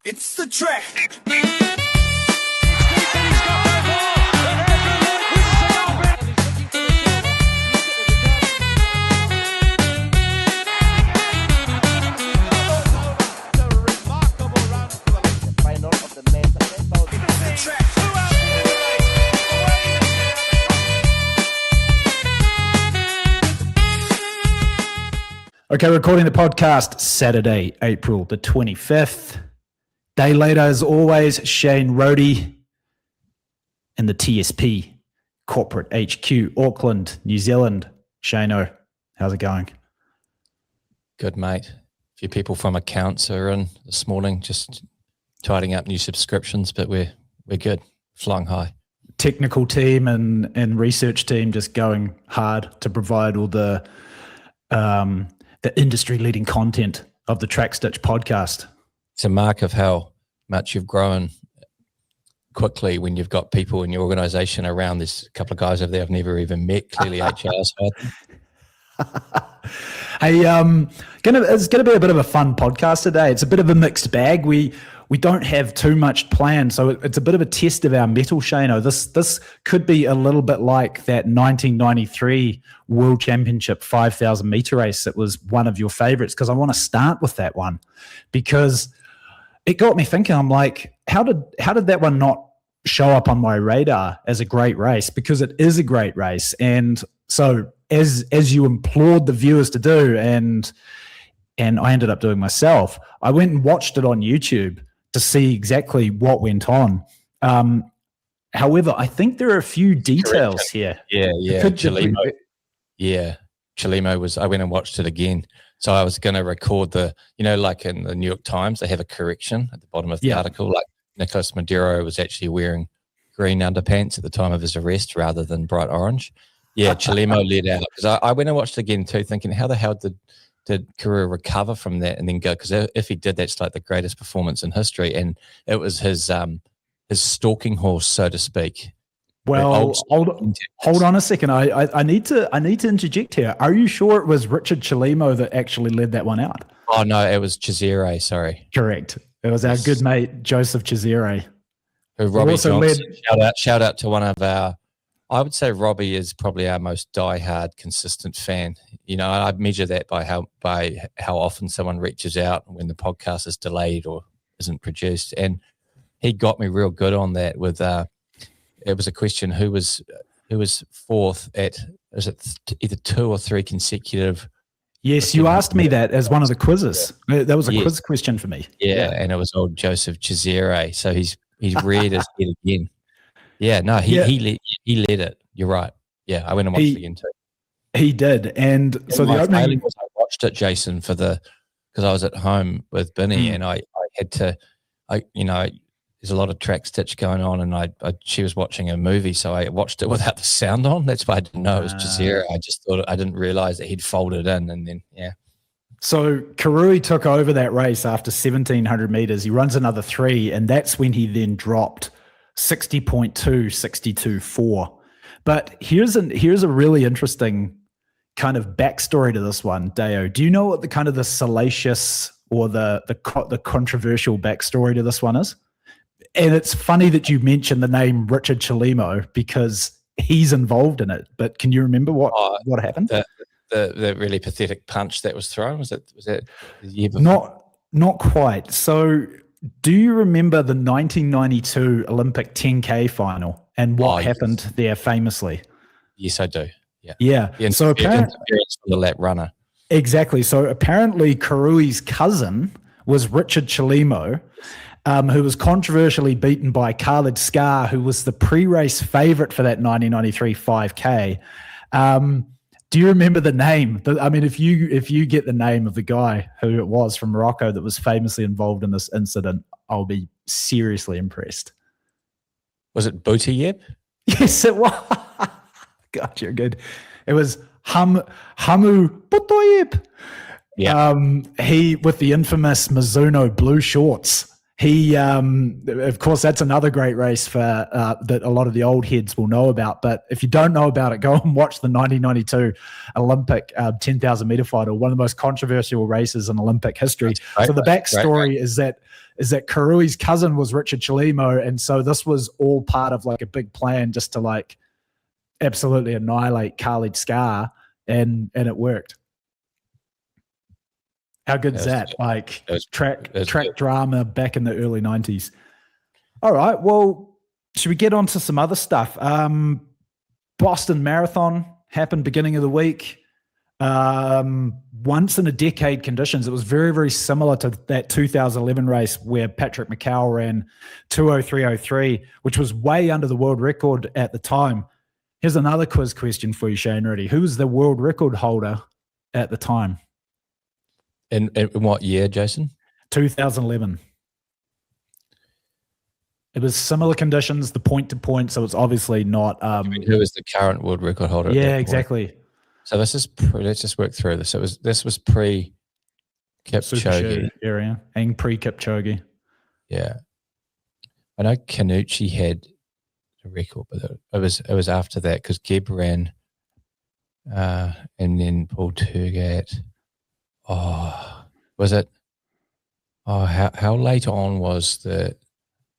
It's the track. Okay, recording the podcast Saturday, April the 25th. Day later, as always, Shane Rohde in the TSP Corporate HQ, Auckland, New Zealand. Shane-o, how's it going? Good, mate. A few people from accounts are in this morning, just tidying up new subscriptions, but we're good, flying high. Technical team and research team just going hard to provide all the industry-leading content of the Track Stitch podcast. It's a mark of how much you've grown quickly when you've got people in your organisation around. There's a couple of guys over there I've never even met. Clearly, HR's hired. Hey, it's gonna be a bit of a fun podcast today. It's a bit of a mixed bag. We don't have too much planned, so it's a bit of a test of our mettle, Shane-o. This could be a little bit like that 1993 World Championship 5,000 meter race. It was one of your favorites because I want to start with that one because it got me thinking. I'm like, how did that one not show up on my radar as a great race? Because it is a great race, and so as you implored the viewers to do, and I ended up doing myself, I went and watched it on YouTube to see exactly what went on. However, I think there are a few details here. Yeah. Chalimo was, I went and watched it again. So I was going to record like in the New York Times, they have a correction at the bottom of the article. Like Nicolas Maduro was actually wearing green underpants at the time of his arrest rather than bright orange. Yeah, Chalimo led out. Because I went and watched it again too, thinking, how the hell did Karua recover from that and then go? Because if he did, that's like the greatest performance in history. And it was his stalking horse, so to speak. Well, hold on a second. I need to interject here. Are you sure it was Richard Chalimo that actually led that one out? Oh no, it was Chisere. Sorry, correct. It was our good mate Joseph Chisere, who Robbie also Johnson. Shout out to one of our. I would say Robbie is probably our most diehard, consistent fan. You know, I measure that by how often someone reaches out when the podcast is delayed or isn't produced. And he got me real good on that with it was a question, who was fourth at, is it either 2 or 3 consecutive? Yes, you asked me that as one of the quizzes. That was a quiz question for me. Yeah, and it was old Joseph Chisere. So he's reared his head again. Yeah, no, he led it. You're right. Yeah, I went and watched it again too. He did, and so the opening was I watched it, Jason, because I was at home with Binny, and I had to, there's a lot of Track Stitch going on, and she was watching a movie, so I watched it without the sound on. That's why I didn't know it was Jazira. I just thought I didn't realize that he'd folded in, and then So Karui took over that race after 1,700 meters. He runs another 3, and that's when he then dropped 60.2, 62.4. But here's a really interesting kind of backstory to this one, Deo. Do you know what the kind of the salacious or the controversial backstory to this one is? And it's funny that you mentioned the name Richard Chalimo because he's involved in it. But can you remember what happened? The really pathetic punch that was thrown, was that the year before? Not quite. So do you remember the 1992 Olympic 10K final and what happened there famously? Yes, I do. Yeah. So apparently, interference from the lap runner. Exactly. So apparently Karui's cousin was Richard Chalimo, who was controversially beaten by Khalid Skar, who was the pre-race favorite for that 1993 5K. Do you remember the name? I mean, if you get the name of the guy who it was from Morocco that was famously involved in this incident, I'll be seriously impressed. Was it Boutiyeb? Yes, it was. God, you're good. It was Hamu Boutiyeb. Yeah. He, with the infamous Mizuno blue shorts. He, of course, that's another great race for that a lot of the old heads will know about. But if you don't know about it, go and watch the 1992 Olympic 10,000 meter final, one of the most controversial races in Olympic history. So the backstory is that is that Karui's cousin was Richard Chalimo, and so this was all part of like a big plan just to like absolutely annihilate Khalid Scar, and it worked. How good is that? Like track drama back in the early 90s. All right, well, should we get on to some other stuff? Boston Marathon happened beginning of the week. Once in a decade conditions. It was very, very similar to that 2011 race where Patrick McCowell ran 2:03:03, which was way under the world record at the time. Here's another quiz question for you, Shane Reddy. Who was the world record holder at the time? In what year, Jason? 2011. It was similar conditions, the point to point, so it's obviously not. Who is the current world record holder? Yeah, exactly. So this is let's just work through this. This was pre Kipchoge area and pre Kipchoge. Yeah, I know Canucci had a record, but it was after that because Geb ran, and then Paul Turgat. Oh, was it? Oh, how late on was the?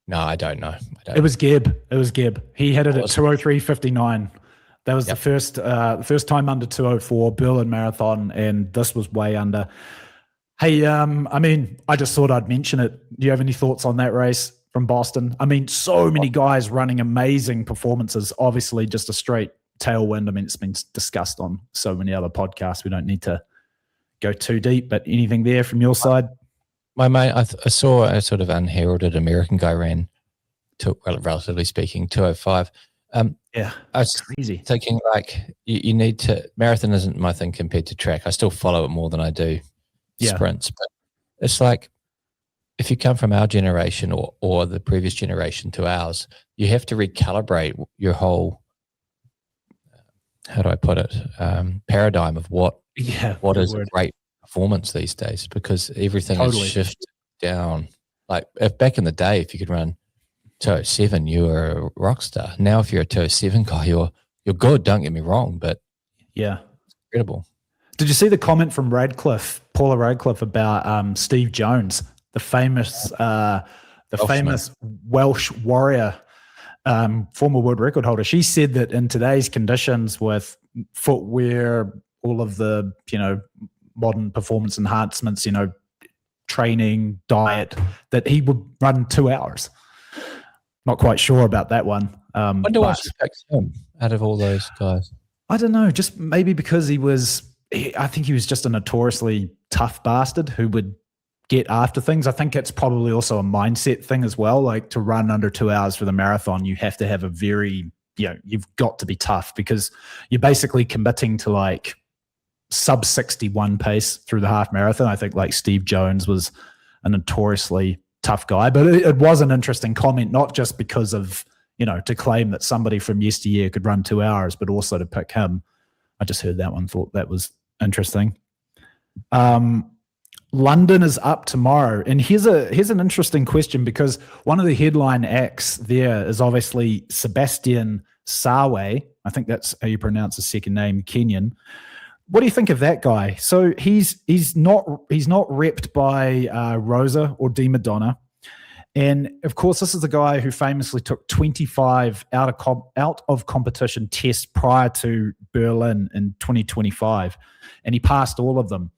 No, I don't know. It was Geb. He had it at 2:03:59. That was the first time under 2:04 Berlin Marathon, and this was way under. Hey, I mean, I just thought I'd mention it. Do you have any thoughts on that race from Boston? I mean, so many guys running amazing performances. Obviously, just a straight tailwind. I mean, it's been discussed on so many other podcasts. We don't need to go too deep, but anything there from your side? My mate, I saw a sort of unheralded American guy ran, relatively speaking, 2:05. Yeah, I was crazy. Thinking like you need to. Marathon isn't my thing compared to track. I still follow it more than I do sprints. But it's like if you come from our generation or the previous generation to ours, you have to recalibrate your whole. How do I put it? Paradigm of what is a great performance these days, because everything has shifted down. Like if back in the day, if you could run 2:07, you were a rock star. Now, if you're a 2:07 guy, you're good. Don't get me wrong, but yeah, it's incredible. Did you see the comment from Paula Radcliffe about Steve Jones, the famous Welsh warrior, former world record holder? She said that in today's conditions with footwear, all of the modern performance enhancements, training, diet, that he would run 2 hours. Not quite sure about that one. I wonder why she picked him out of all those guys. I don't know. Just maybe because I think he was just a notoriously tough bastard who would get after things. I think it's probably also a mindset thing as well. Like to run under 2 hours for the marathon, you have to have a very, you've got to be tough because you're basically committing to like sub 61 pace through the half marathon. I think like Steve Jones was a notoriously tough guy, but it was an interesting comment, not just because of, to claim that somebody from yesteryear could run 2 hours, but also to pick him. I just heard that one, thought that was interesting. London is up tomorrow. And here's an interesting question, because one of the headline acts there is obviously Sebastian Sawe. I think that's how you pronounce his second name, Kenyan. What do you think of that guy? So he's not repped by Rosa or Di Madonna. And of course, this is the guy who famously took 25 out of competition tests prior to Berlin in 2025, and he passed all of them.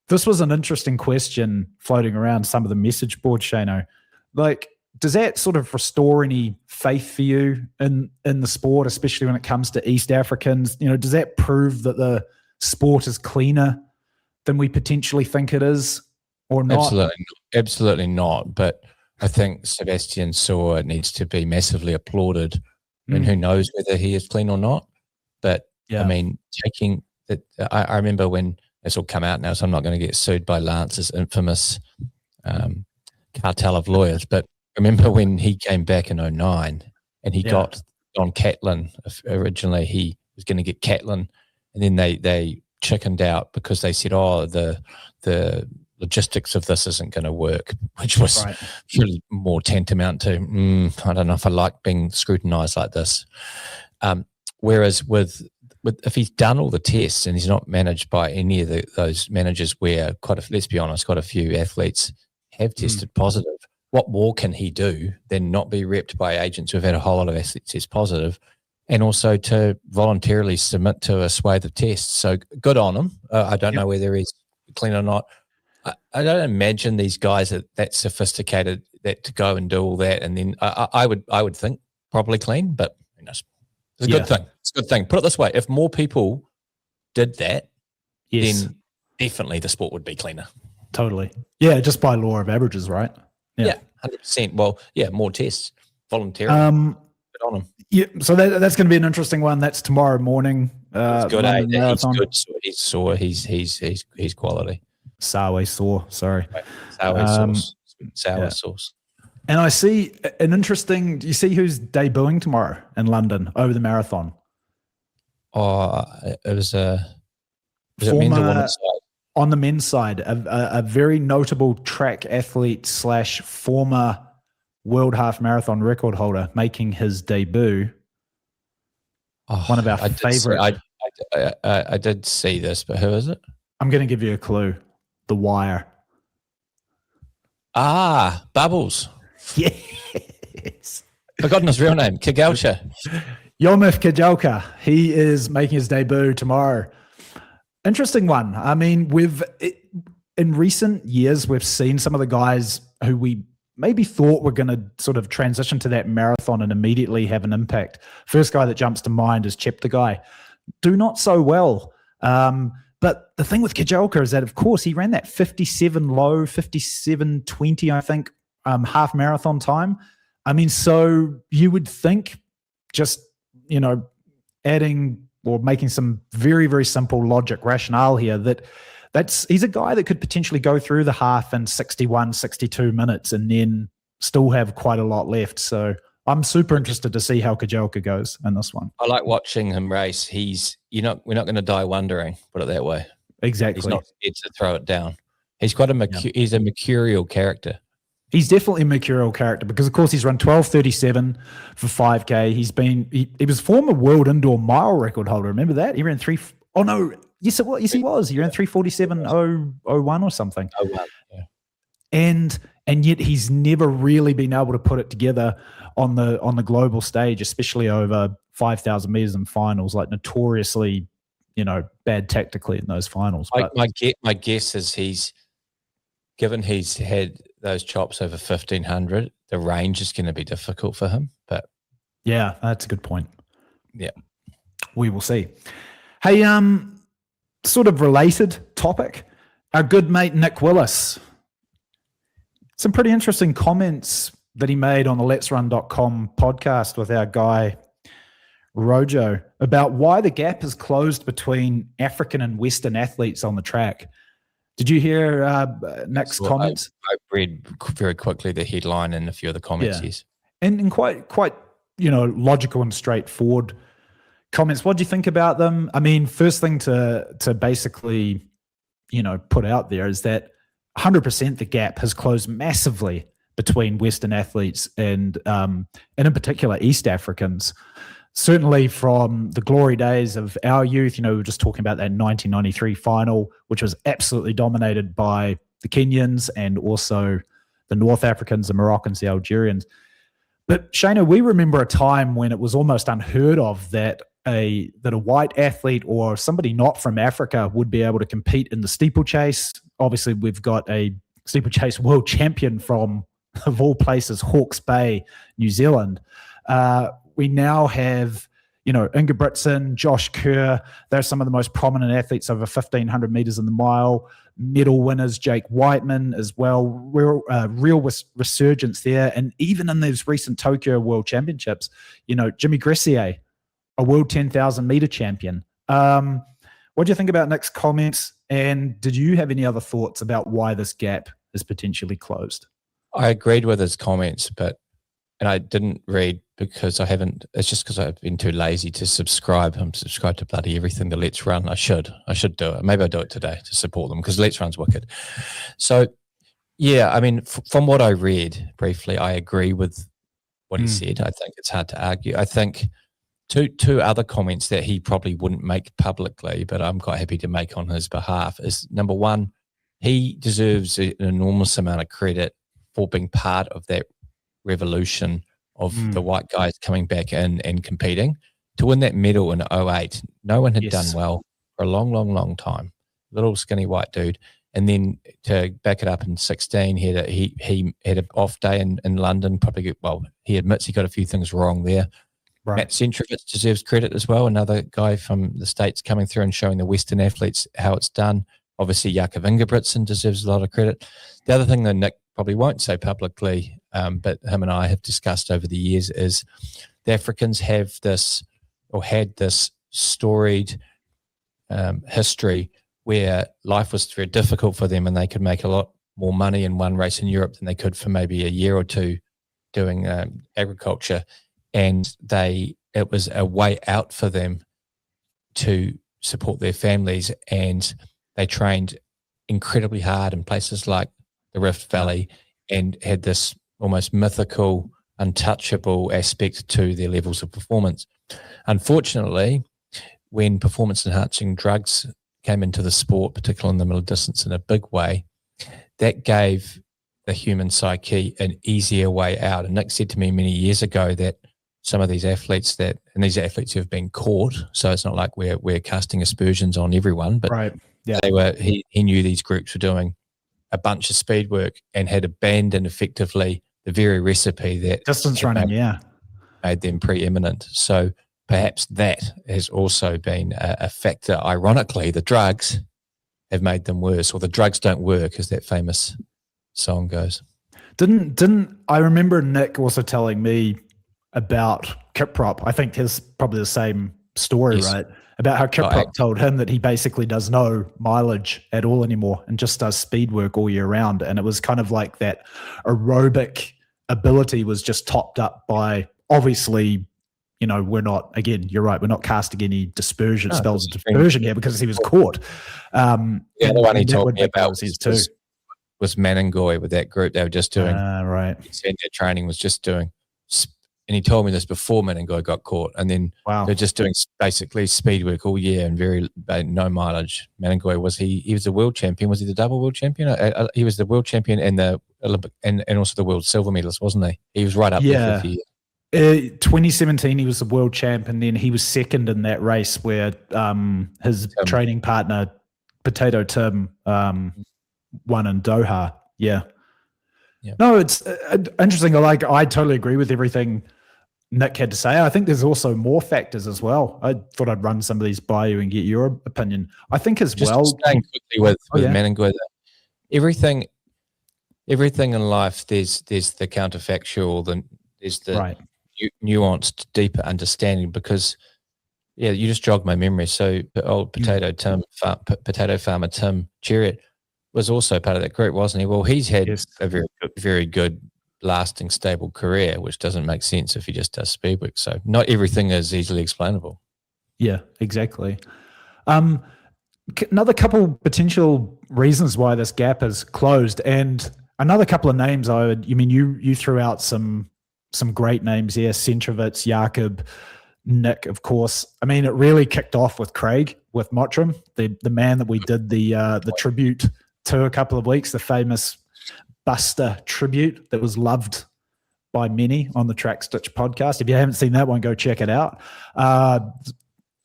This was an interesting question floating around some of the message boards, Shano. Like, does that sort of restore any faith for you in the sport, especially when it comes to East Africans? Does that prove that the sport is cleaner than we potentially think it is, or not? Absolutely not. But I think Sebastian Sawe needs to be massively applauded. I mean, who knows whether he is clean or not? But I mean, taking that, I remember when this will come out now, so I'm not going to get sued by Lance's infamous cartel of lawyers. But remember when he came back in 2009 and he got on Catlin. Originally, he was going to get Catlin. And then they chickened out because they said, the logistics of this isn't going to work, which was really more tantamount to, I don't know if I like being scrutinized like this. Whereas with if he's done all the tests and he's not managed by any of those managers where let's be honest, quite a few athletes have tested positive. What more can he do than not be repped by agents who've had a whole lot of athletes test positive, and also to voluntarily submit to a swathe of tests? So good on him. I don't know whether he's clean or not. I don't imagine these guys are that sophisticated that to go and do all that, and then I would think probably clean, but it's a good thing. It's a good thing. Put it this way: if more people did that, then definitely the sport would be cleaner. Totally. Yeah, just by law of averages, right? Yeah, 100%. Well, more tests voluntarily. Good on him. Yeah, so that's going to be an interesting one. That's tomorrow morning. He's good. He's good. He's sore. He's quality. Sour sauce. Sorry. Sour sauce. Sour sauce. And I see an interesting. Do you see who's debuting tomorrow in London over the marathon? Oh, it was a. Was it men's or women's side? On the men's side, a very notable track athlete / former world half marathon record holder making his debut. One of our favorite. I did see this, but who is it? I'm going to give you a clue. The Wire. Bubbles. Yes. Forgotten his real name. Kigalcha. Yomif Kijalka. He is making his debut tomorrow. Interesting one. I mean, in recent years, we've seen some of the guys who we maybe thought were going to sort of transition to that marathon and immediately have an impact. First guy that jumps to mind is Cheptegei. Do not so well. But the thing with Kijalka is that, of course, he ran that 57 low, 57:20, I think, half marathon time. I mean, so you would think just, adding or making some very, very simple logic rationale here he's a guy that could potentially go through the half in 61, 62 minutes and then still have quite a lot left. So I'm super interested to see how Kijalka goes in this one. I like watching him race. We're not going to die wondering, put it that way. Exactly. He's not scared to throw it down. He's quite he's a mercurial character. He's definitely a mercurial character because, of course, he's run 12:37 for 5K. He was former world indoor mile record holder. Remember that? He ran Yes, it was. Yes, he was. He ran 3:47.01 or something. Oh, wow. Yeah. And yet he's never really been able to put it together on the global stage, especially over 5,000 meters in finals. Like notoriously, bad tactically in those finals. My guess is given he's had those chops over 1,500, the range is going to be difficult for him. But yeah, that's a good point. Yeah, we will see. Hey, sort of related topic. Our good mate Nick Willis. Some pretty interesting comments that he made on the Let'sRun.com podcast with our guy Rojo about why the gap is closed between African and Western athletes on the track. Did you hear Nick's comments? I read very quickly the headline and a few of the comments. Yes, and quite logical and straightforward comments. What do you think about them? I mean, first thing to basically put out there is that 100% the gap has closed massively between Western athletes and in particular East Africans. Certainly from the glory days of our youth, we were just talking about that 1993 final, which was absolutely dominated by the Kenyans and also the North Africans, the Moroccans, the Algerians. But Shana, we remember a time when it was almost unheard of that a white athlete or somebody not from Africa would be able to compete in the steeplechase. Obviously, we've got a steeplechase world champion from, of all places, Hawke's Bay, New Zealand. We now have, Ingebrigtsen, Josh Kerr. They're some of the most prominent athletes over 1,500 meters in the mile. Medal winners, Jake Whiteman as well. Real resurgence there. And even in those recent Tokyo World Championships, Jimmy Gressier, a world 10,000 meter champion. What do you think about Nick's comments? And did you have any other thoughts about why this gap is potentially closed? I agreed with his comments, and I didn't read because it's just because I've been too lazy to subscribe. I'm subscribed to bloody everything the Let's Run. I should do it. Maybe I'll do it today to support them because Let's Run's wicked. So, yeah, I mean, from what I read briefly, I agree with what he said. I think it's hard to argue. I think two other comments that he probably wouldn't make publicly, but I'm quite happy to make on his behalf is, number one, he deserves an enormous amount of credit for being part of that revolution of the white guys coming back in and competing. To win that medal in 2008, no one had done well for a long, long, long time. Little skinny white dude. And then to back it up in 2016, he had an off day in London. He admits he got a few things wrong there. Right. Matt Centrovich deserves credit as well. Another guy from the States coming through and showing the Western athletes how it's done. Obviously, Jakob Ingebrigtsen deserves a lot of credit. The other thing that Nick probably won't say publicly, but him and I have discussed over the years, is the Africans have this, or had this storied history where life was very difficult for them and they could make a lot more money in one race in Europe than they could for maybe a year or two doing agriculture. And it was a way out for them to support their families. And they trained incredibly hard in places like the Rift Valley and had this almost mythical, untouchable aspect to their levels of performance. Unfortunately, when performance-enhancing drugs came into the sport, particularly in the middle distance in a big way, that gave the human psyche an easier way out. And Nick said to me many years ago that some of these athletes these athletes who have been caught, so it's not like we're casting aspersions on everyone, but he knew these groups were doing a bunch of speed work and had abandoned effectively the very recipe that distance running, made them preeminent. So perhaps that has also been a factor. Ironically, the drugs have made them worse, or the drugs don't work, as that famous song goes. Didn't I remember Nick also telling me about Kiprop? I think his probably the same story, right? About how Kiprop told him that he basically does no mileage at all anymore and just does speed work all year round. And it was kind of like that aerobic ability was just topped up by, obviously, we're not, again, you're right, we're not casting any spells of dispersion here because he was caught. The other one he told me about was Menengoy with that group. They were just doing, right. Their training was just doing, and he told me this before Menengoy got caught, and then they're just doing basically speed work all year and no mileage. Menengoy, he was the world champion? Was he the double world champion? He was the world champion and the Olympic and also the world silver medalist, wasn't he? He was right up there for a few years. 2017, he was the world champ, and then he was second in that race where his training partner, Potato Tim, won in Doha. Yeah. No, it's interesting. I totally agree with everything Nick had to say. I think there's also more factors as well. I thought I'd run some of these by you and get your opinion. I think as just well. Staying quickly with Menengoy, everything in life, there's the counterfactual, there's the nuanced, deeper understanding, because you just jogged my memory. So old potato farmer Tim Chariot was also part of that group, wasn't he? Well, he's had a very, very good, lasting, stable career, which doesn't make sense if he just does speed work. So not everything is easily explainable. Yeah, exactly. Another couple potential reasons why this gap is closed, and another couple of names you threw out some great names here: Centrovich, Jakob, Nick, of course. I mean, it really kicked off with Craig, with Mottram, the man that we did the tribute to a couple of weeks, the famous Buster tribute that was loved by many on the Track Stitch podcast. If you haven't seen that one, go check it out.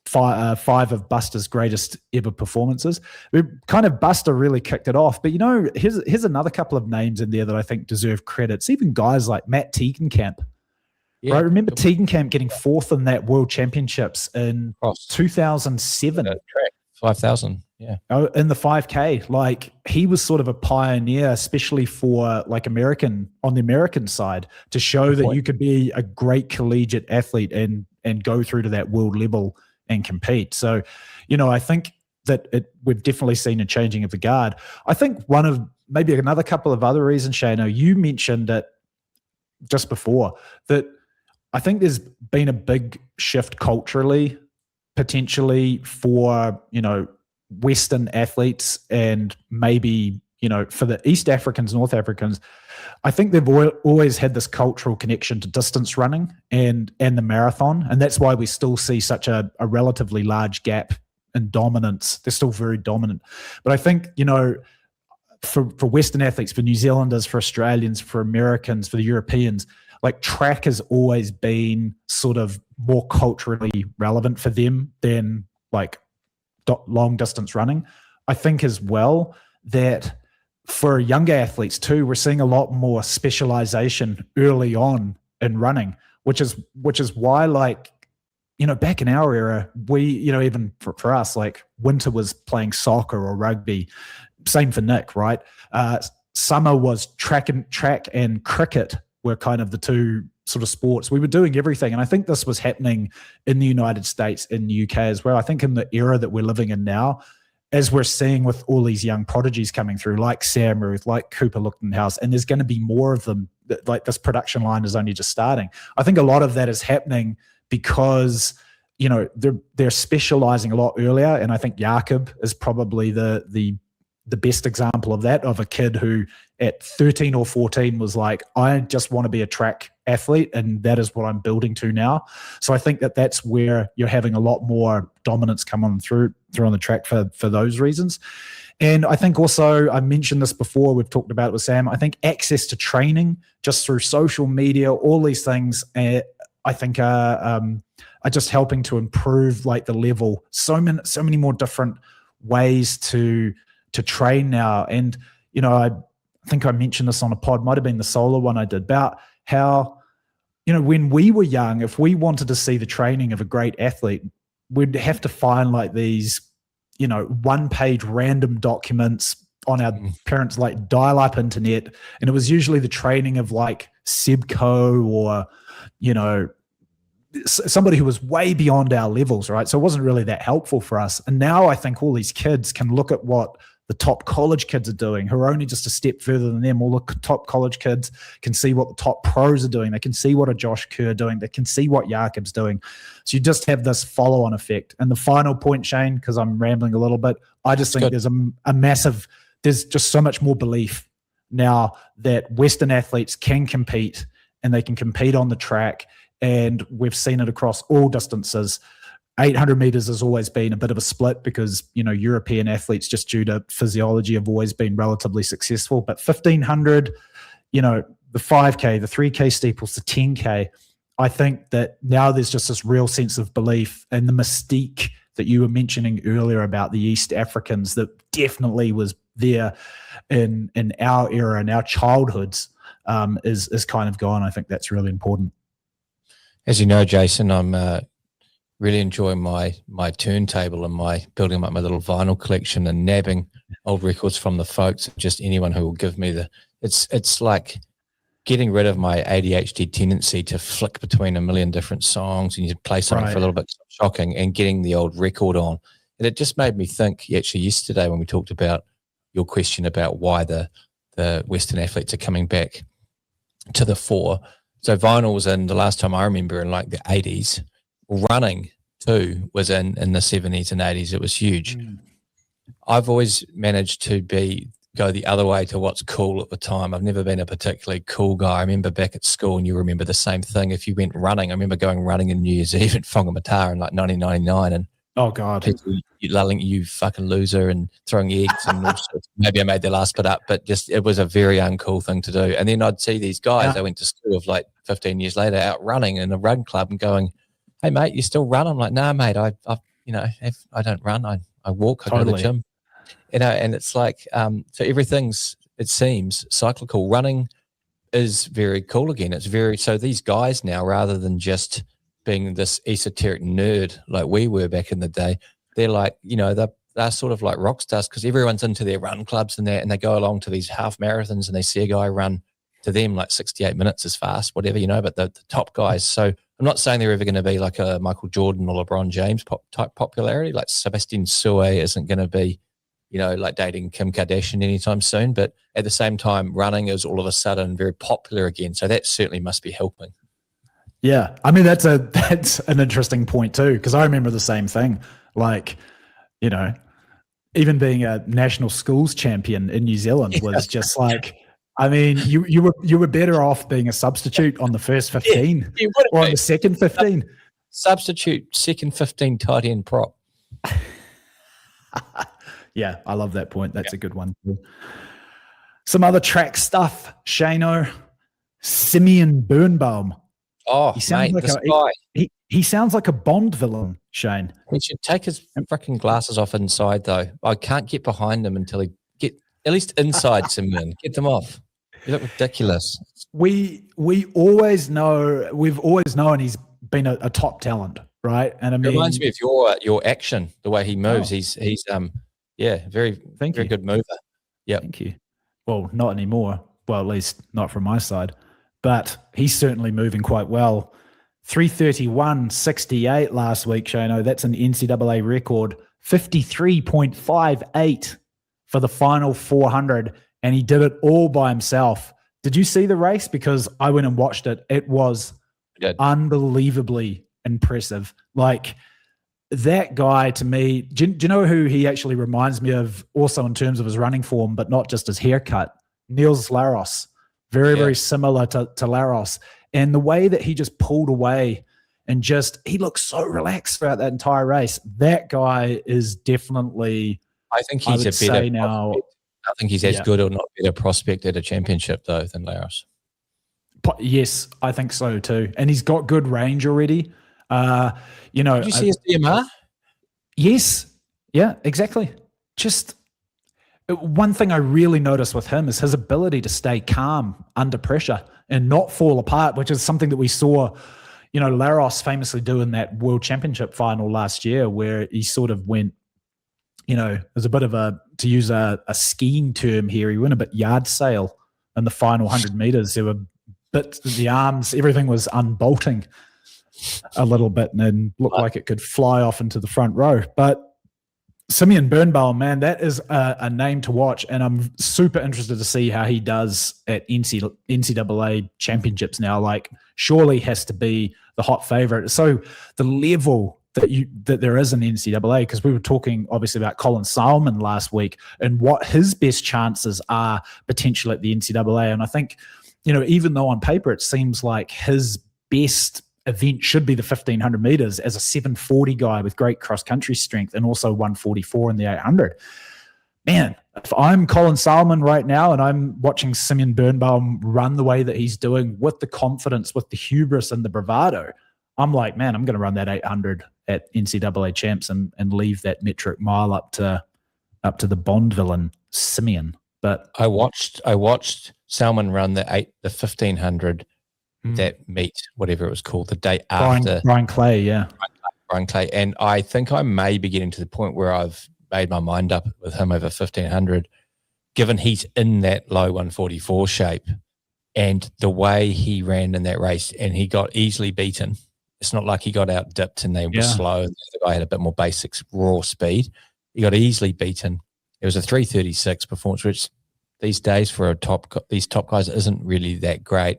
Five of Buster's greatest ever performances. Buster really kicked it off. But here's another couple of names in there that I think deserve credits. Even guys like Matt Tegenkamp. Yeah, right? Remember Tegenkamp getting fourth in that World Championships in 2007. 5,000. Yeah. In the 5K. He was sort of a pioneer, especially for on the American side, to show that you could be a great collegiate athlete and go through to that world level and compete. So, I think that we've definitely seen a changing of the guard. I think one of maybe another couple of other reasons, Shano, you mentioned it just before, that I think there's been a big shift culturally, potentially for, Western athletes, and maybe, for the East Africans, North Africans. I think they've always had this cultural connection to distance running and the marathon. And that's why we still see such a relatively large gap in dominance. They're still very dominant. But I think, for Western athletes, for New Zealanders, for Australians, for Americans, for the Europeans, like track has always been sort of more culturally relevant for them than like long distance running. I think as well that for younger athletes too, we're seeing a lot more specialization early on in running, which is why, like, you know, back in our era, we, you know, even for us, like winter was playing soccer or rugby. Same for Nick, right? Summer was track and cricket were kind of the two sort of sports. We were doing everything. And I think this was happening in the United States, in the UK as well. I think in the era that we're living in now, as we're seeing with all these young prodigies coming through, like Sam Ruth, like Cooper Lichtenhouse, and there's going to be more of them, like this production line is only just starting. I think a lot of that is happening because, you know, they're specializing a lot earlier. And I think Jakob is probably the best example of that, of a kid who at 13 or 14 was like, I just want to be a track athlete, and that is what I'm building to now. So I think that that's where you're having a lot more dominance come on through on the track for those reasons. And I think also, I mentioned this before, we've talked about it with Sam, I think access to training just through social media, all these things, I think are just helping to improve like the level. So many more different ways to train now. And, you know, I think I mentioned this on a pod, might have been the solo one I did, about how, you know, when we were young, if we wanted to see the training of a great athlete, we'd have to find like these, you know, one-page random documents on our parents' like dial-up internet. And it was usually the training of like Sebco or, you know, somebody who was way beyond our levels, right? So it wasn't really that helpful for us. And now I think all these kids can look at what the top college kids are doing, who are only just a step further than them. All the top college kids can see what the top pros are doing. They can see what a Josh Kerr doing. They can see what Jakob's doing. So you just have this follow-on effect. And the final point, Shane, because I'm rambling a little bit, I just think there's a massive, there's just so much more belief now that Western athletes can compete, and they can compete on the track. And we've seen it across all distances. 800 meters has always been a bit of a split because, you know, European athletes, just due to physiology, have always been relatively successful. But 1500, you know, the 5K, the 3K steeples, the 10K, I think that now there's just this real sense of belief, and the mystique that you were mentioning earlier about the East Africans that definitely was there in our era and our childhoods is kind of gone. I think that's really important. As you know, Jason, I'm really enjoying my turntable and my building up my little vinyl collection and nabbing old records from the folks. Just anyone who will give me it's like getting rid of my ADHD tendency to flick between a million different songs and you play something for a little bit shocking, and getting the old record on. And it just made me think, actually, yesterday when we talked about your question about why the Western athletes are coming back to the fore. So vinyl was in, the last time I remember, in like the 80s. Running too was in the 70s and 80s. It was huge. I've always managed to go the other way to what's cool at the time. I've never been a particularly cool guy. I remember back at school, and you remember the same thing. If you went running, I remember going running in New Year's Eve at Whangamata in like 1999, and oh god, people yelling at you fucking loser and throwing eggs and all sorts. Maybe I made the last bit up, but just it was a very uncool thing to do. And then I'd see these guys I went to school with like 15 years later out running in a run club and going, hey mate, you still run? I'm like, nah mate, I don't run. I walk, I go to the gym. You know, and it's like, so everything's, it seems, cyclical. Running is very cool again. It's very, so these guys now, rather than just being this esoteric nerd like we were back in the day, they're like, you know, they're sort of like rock stars because everyone's into their run clubs and they go along to these half marathons and they see a guy run, to them like 68 minutes is fast, whatever, you know, but the top guys. So I'm not saying they're ever going to be like a Michael Jordan or LeBron James type popularity. Like Sebastian Suet isn't going to be, you know, like dating Kim Kardashian anytime soon. But at the same time, running is all of a sudden very popular again. So that certainly must be helping. Yeah. I mean, that's an interesting point too, because I remember the same thing. Like, you know, even being a national schools champion in New Zealand was just like, I mean, you were better off being a substitute on the first 15 or on the second 15. Substitute, second 15 tight end prop. Yeah, I love that point. That's a good one. Some other track stuff, Shano. Simeon Birnbaum. Oh, He sounds mate, like he sounds like a Bond villain, Shane. he should take his freaking glasses off inside, though. I can't get behind him until he get at least inside Simeon. Get them off. You look ridiculous. We've always known he's been a top talent, right? And I mean, it reminds me of your action, the way he moves. He's very good mover. Yeah, thank you. Well, not anymore. Well, at least not from my side. But he's certainly moving quite well. 3:31.68 last week, Shano. That's an NCAA record. 53.58 for the final 400, and he did it all by himself. Did you see the race? Because I went and watched it. It was unbelievably impressive. Like, that guy, to me, do you know who he actually reminds me of also in terms of his running form, but not just his haircut? Niels Laros. Very similar to Laros. And the way that he just pulled away and he looked so relaxed throughout that entire race. That guy is definitely, I think he's a better now. I think he's as good or not better prospect at a championship, though, than Laros. Yes, I think so, too. And he's got good range already. Did you see his DMR? Yes. Yeah, exactly. Just one thing I really noticed with him is his ability to stay calm under pressure and not fall apart, which is something that we saw, Laros famously do in that World Championship final last year, where he sort of went, there's a bit of to use a skiing term here, he went a bit yard sail in the final 100 meters. There were the arms, everything was unbolting a little bit and looked like it could fly off into the front row. But Simeon Birnbaum, man, that is a name to watch, and I'm super interested to see how he does at NCAA championships now. Like, surely has to be the hot favorite. So the level that there is in NCAA, because we were talking obviously about Colin Salmon last week and what his best chances are potentially at the NCAA. And I think, even though on paper it seems like his best event should be the 1,500 meters as a 740 guy with great cross-country strength and also 144 in the 800. Man, if I'm Colin Salmon right now and I'm watching Simeon Birnbaum run the way that he's doing with the confidence, with the hubris and the bravado, I'm like, man, I'm going to run that 800 at NCAA champs and leave that metric mile up to the Bond villain Simeon. But I watched Salmon run the 1,500 that meet, whatever it was called, the day after. Bryan Clay, yeah. Bryan Clay. And I think I may be getting to the point where I've made my mind up with him over 1,500, given he's in that low 144 shape and the way he ran in that race, and he got easily beaten. It's not like he got out dipped and they were slow. The guy had a bit more basics, raw speed. He got easily beaten. It was a 3:36 performance, which these days for these top guys isn't really that great.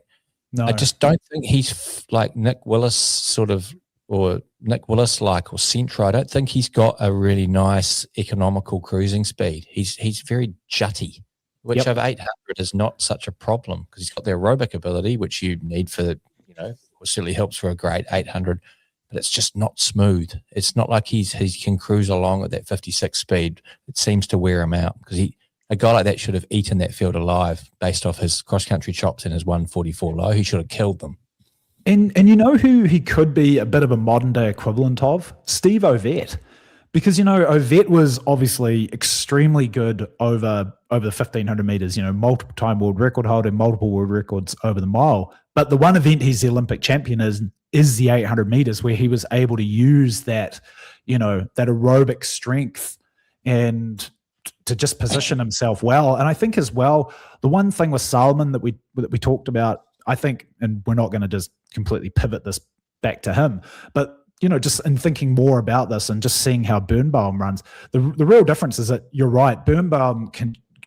No. I just don't think he's like Nick Willis or Centra. I don't think he's got a really nice economical cruising speed. He's very jutty, which over 800 is not such a problem because he's got the aerobic ability, which you need for, certainly helps for a great 800, but it's just not smooth. It's not like he can cruise along at that 56 speed. It seems to wear him out because a guy like that should have eaten that field alive based off his cross-country chops and his 144 low. He should have killed them. And you know who he could be a bit of a modern-day equivalent of? Steve Ovett. Because, Ovett was obviously extremely good over the 1,500 meters, multiple-time world record holder, multiple world records over the mile. But the one event he's the Olympic champion is the 800 meters, where he was able to use that, that aerobic strength and to just position himself well. And I think as well, the one thing with Salmon that we talked about, I think, and we're not going to just completely pivot this back to him, but just in thinking more about this and just seeing how Birnbaum runs, the real difference is that you're right. Birnbaum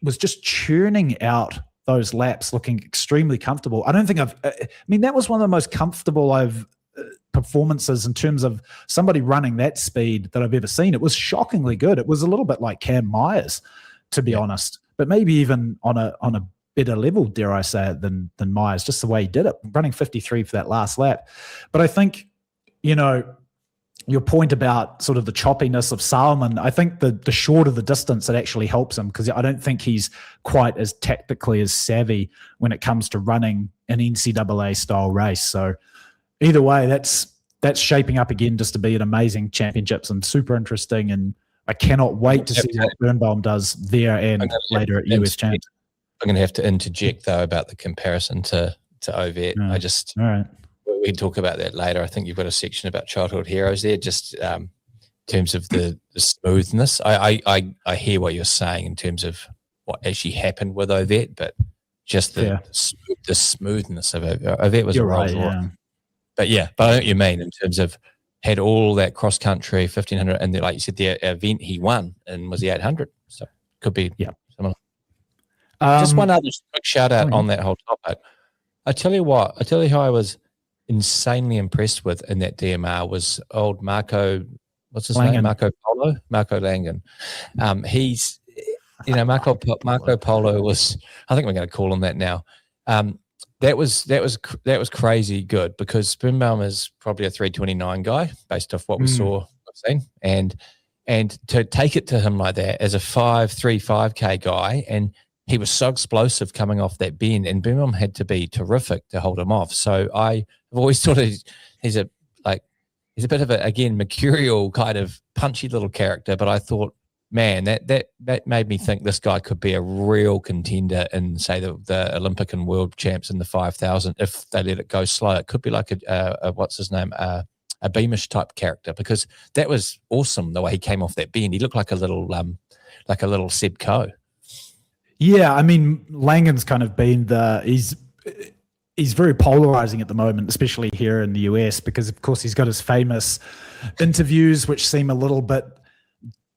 was just churning out those laps, looking extremely comfortable. I don't think that was one of the most comfortable performances in terms of somebody running that speed that I've ever seen. It was shockingly good. It was a little bit like Cam Myers, to be honest, but maybe even on a better level, dare I say it, than Myers, just the way he did it, running 53 for that last lap. But I think, your point about sort of the choppiness of Salman, I think the shorter the distance, it actually helps him, because I don't think he's quite as tactically as savvy when it comes to running an NCAA style race. So either way, that's shaping up again just to be an amazing championships and super interesting. And I cannot wait to see what Birnbaum does there and later at US Champs. I'm going to have to interject though about the comparison to Ovett. All right. We can talk about that later. I think you've got a section about childhood heroes there, just in terms of the smoothness. I hear what you're saying in terms of what actually happened with Ovett, but just the smoothness of Ovett. Ovett was You're a Rolls Royce. But I know what you mean in terms of had all that cross country 1500, and like you said, the event he won and was the 800. So could be similar. Just one other quick shout out on that whole topic. I tell you who I was insanely impressed with in that DMR was old Marco. What's his name? Marco Langen. He's, Marco Polo was. I think we're going to call him that now. That was crazy good, because Birnbaum is probably a 329 guy based off what we saw, and to take it to him like that as a 5.35K guy, and he was so explosive coming off that bend, and Birnbaum had to be terrific to hold him off. So I've always thought he's a bit of a, again, mercurial kind of punchy little character, but I thought, man, that made me think this guy could be a real contender in, say, the Olympic and world champs in the 5,000 if they let it go slow. It could be like a what's his name, a Beamish type character, because that was awesome the way he came off that bend. He looked like a little Seb Coe. Yeah, I mean, Langen's kind of been he's very polarizing at the moment, especially here in the US, because of course he's got his famous interviews, which seem a little bit,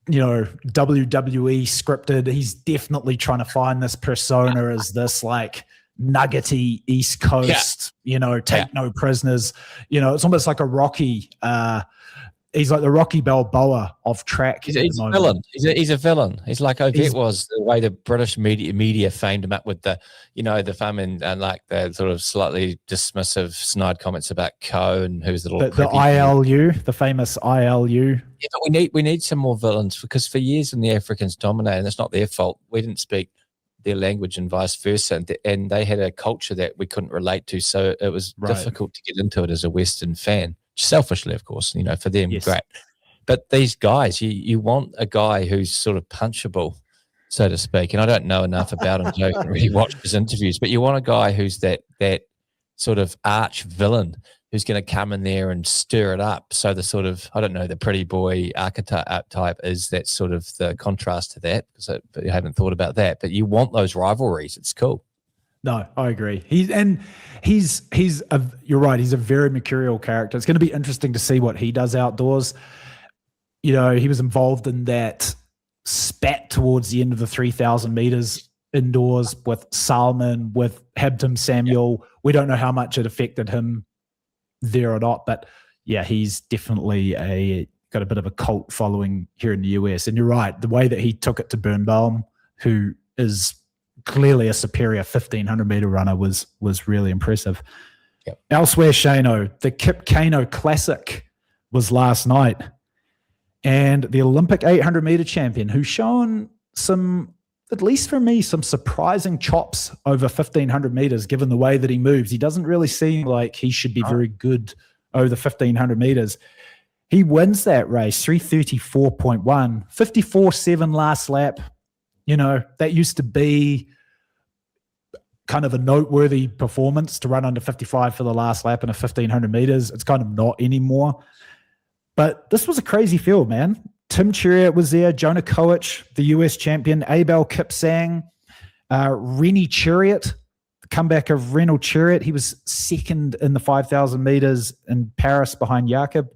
WWE scripted. He's definitely trying to find this persona as this like nuggety East Coast, take no prisoners. It's almost like a Rocky. He's like the Rocky Balboa of track. He's a villain. He's a villain. He's like Ovett was, the way the British media famed him up with the fun and like the sort of slightly dismissive, snide comments about Coe and who's the little the ILU, the famous ILU. Yeah, but we need some more villains, because for years when the Africans dominated, and it's not their fault, we didn't speak their language and vice versa, and they had a culture that we couldn't relate to, so it was difficult to get into it as a Western fan. Selfishly, of course, for them, great. But these guys, you want a guy who's sort of punchable, so to speak. And I don't know enough about him to really watch his interviews, but you want a guy who's that sort of arch villain who's going to come in there and stir it up. So the sort of, I don't know, the pretty boy archetype is that sort of the contrast to that, because I haven't thought about that. But you want those rivalries. It's cool. No, I agree. You're right. He's a very mercurial character. It's going to be interesting to see what he does outdoors. He was involved in that spat towards the end of the 3,000 meters indoors with Salman, with Habtim Samuel. We don't know how much it affected him there or not, but yeah, he's definitely got a bit of a cult following here in the US. And you're right, the way that he took it to Birnbaum, who is clearly a superior 1,500 meter runner, was really impressive. Yep. Elsewhere, Shano, the Kip Keino Classic was last night, and the Olympic 800 meter champion, who's shown some, at least for me, some surprising chops over 1,500 meters, given the way that he moves. He doesn't really seem like he should be very good over the 1,500 meters. He wins that race, 3:34.1, 54.7 last lap. That used to be kind of a noteworthy performance to run under 55 for the last lap in a 1,500 meters. It's kind of not anymore. But this was a crazy field, man. Tim Chariot was there, Jonah Koech, the US champion, Abel Kipsang, Rennie Chariot, the comeback of Renal Chariot. He was second in the 5,000 meters in Paris behind Jakob.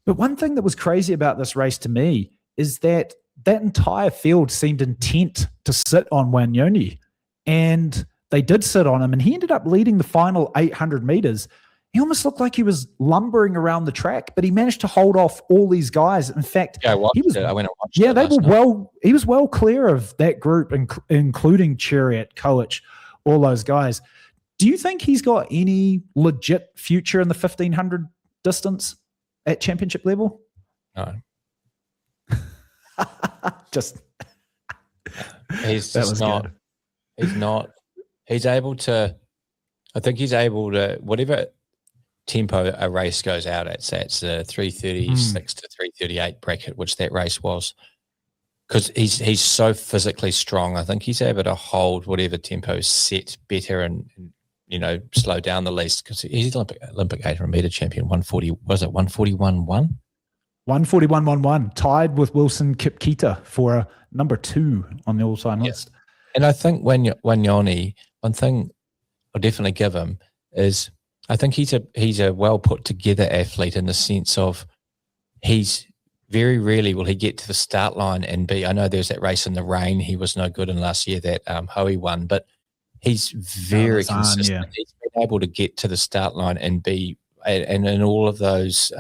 But one thing that was crazy about this race to me is that entire field seemed intent to sit on Wanyonyi. And they did sit on him, and he ended up leading the final 800 meters. He almost looked like he was lumbering around the track, but he managed to hold off all these guys. In fact, I went and watched it. They were well. He was well clear of that group, including Chariot, Koech, all those guys. Do you think he's got any legit future in the 1,500 distance at championship level? No. Just He's that just was not. good. He's not. He's able to. I think he's able to, whatever tempo a race goes out at, say it's a 336 to 338 bracket, which that race was, because he's so physically strong. I think he's able to hold whatever tempo set better and slow down the least, because he's Olympic 800 meter champion. 140, was it 141.1? 141.11, tied with Wilson Kip Keino for number 2 on the all-time list. And I think Wanyonyi, one thing I'll definitely give him is I think he's a well put together athlete in the sense of he's very rarely will he get to the start line and be. I know there's that race in the rain he was no good in last year that Hoey won, but he's very consistent. Yeah. He's been able to get to the start line and be, and in all of those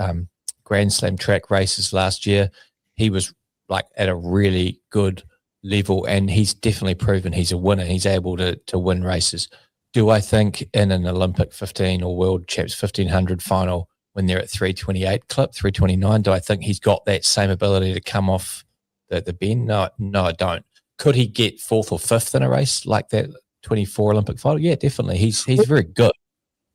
Grand Slam track races last year, he was like at a really good level, and he's definitely proven he's a winner. He's able to win races. Do I think in an Olympic 15 or World Champs 1500 final when they're at 328 clip, 329, do I think he's got that same ability to come off the bend? No, I don't. Could he get 4th or 5th in a race like that 24 Olympic final? Yeah, definitely. He's very good.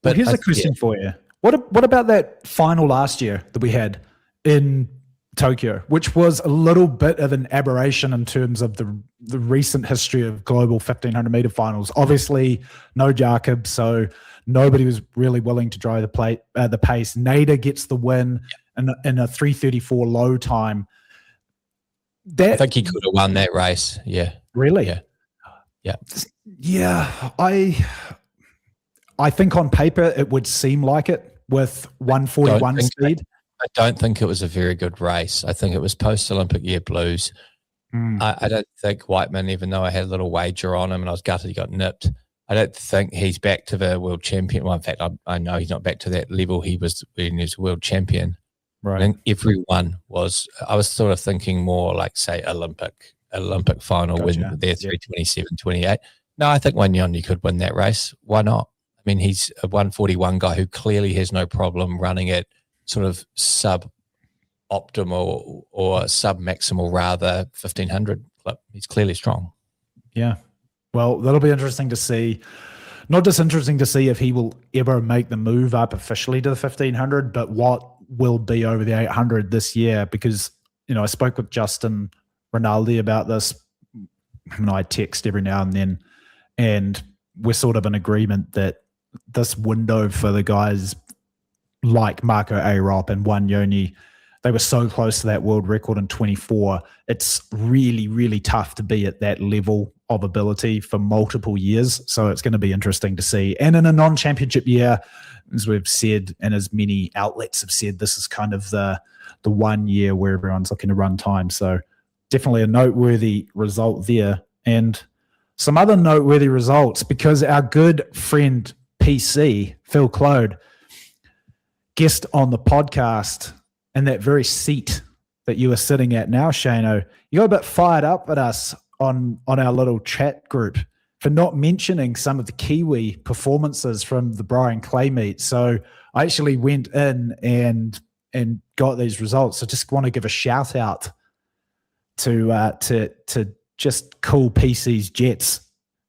But here's a question for you. What about that final last year that we had in Tokyo, which was a little bit of an aberration in terms of the recent history of global 1500 meter finals? Obviously, no Jakob, so nobody was really willing to drive the pace. Nader gets the win in a 3:34 low time. I think he could have won that race. Yeah. Really? Yeah. Yeah. I think on paper it would seem like it with 141 speed. I don't think it was a very good race. I think it was post-Olympic year blues. I don't think Whiteman, even though I had a little wager on him and I was gutted he got nipped, I don't think he's back to the world champion. Well, in fact, I know he's not back to that level he was when he was world champion. Right. I think everyone was. I was sort of thinking more like, say, Olympic final when they're 327, 28. No, I think Wanyonyi could win that race. Why not? I mean, he's a 141 guy who clearly has no problem running it sort of sub-optimal or sub-maximal rather 1500 clip. He's clearly strong. Yeah. Well, that'll be interesting to see. Not just interesting to see if he will ever make the move up officially to the 1500, but what will be over the 800 this year, because, I spoke with Justin Rinaldi about this. Him and I text every now and then, and we're sort of in agreement that this window for the guys like Marco Arop and Wanyonyi, they were so close to that world record in 24. It's really, really tough to be at that level of ability for multiple years. So it's going to be interesting to see. And in a non-championship year, as we've said, and as many outlets have said, this is kind of the 1 year where everyone's looking to run time. So definitely a noteworthy result there. And some other noteworthy results, because our good friend PC, Phil Claude, guest on the podcast in that very seat that you are sitting at now, Shano, you got a bit fired up at us on our little chat group for not mentioning some of the Kiwi performances from the Bryan Clay meet. So I actually went in and got these results. So just want to give a shout out to just cool PC's Jets,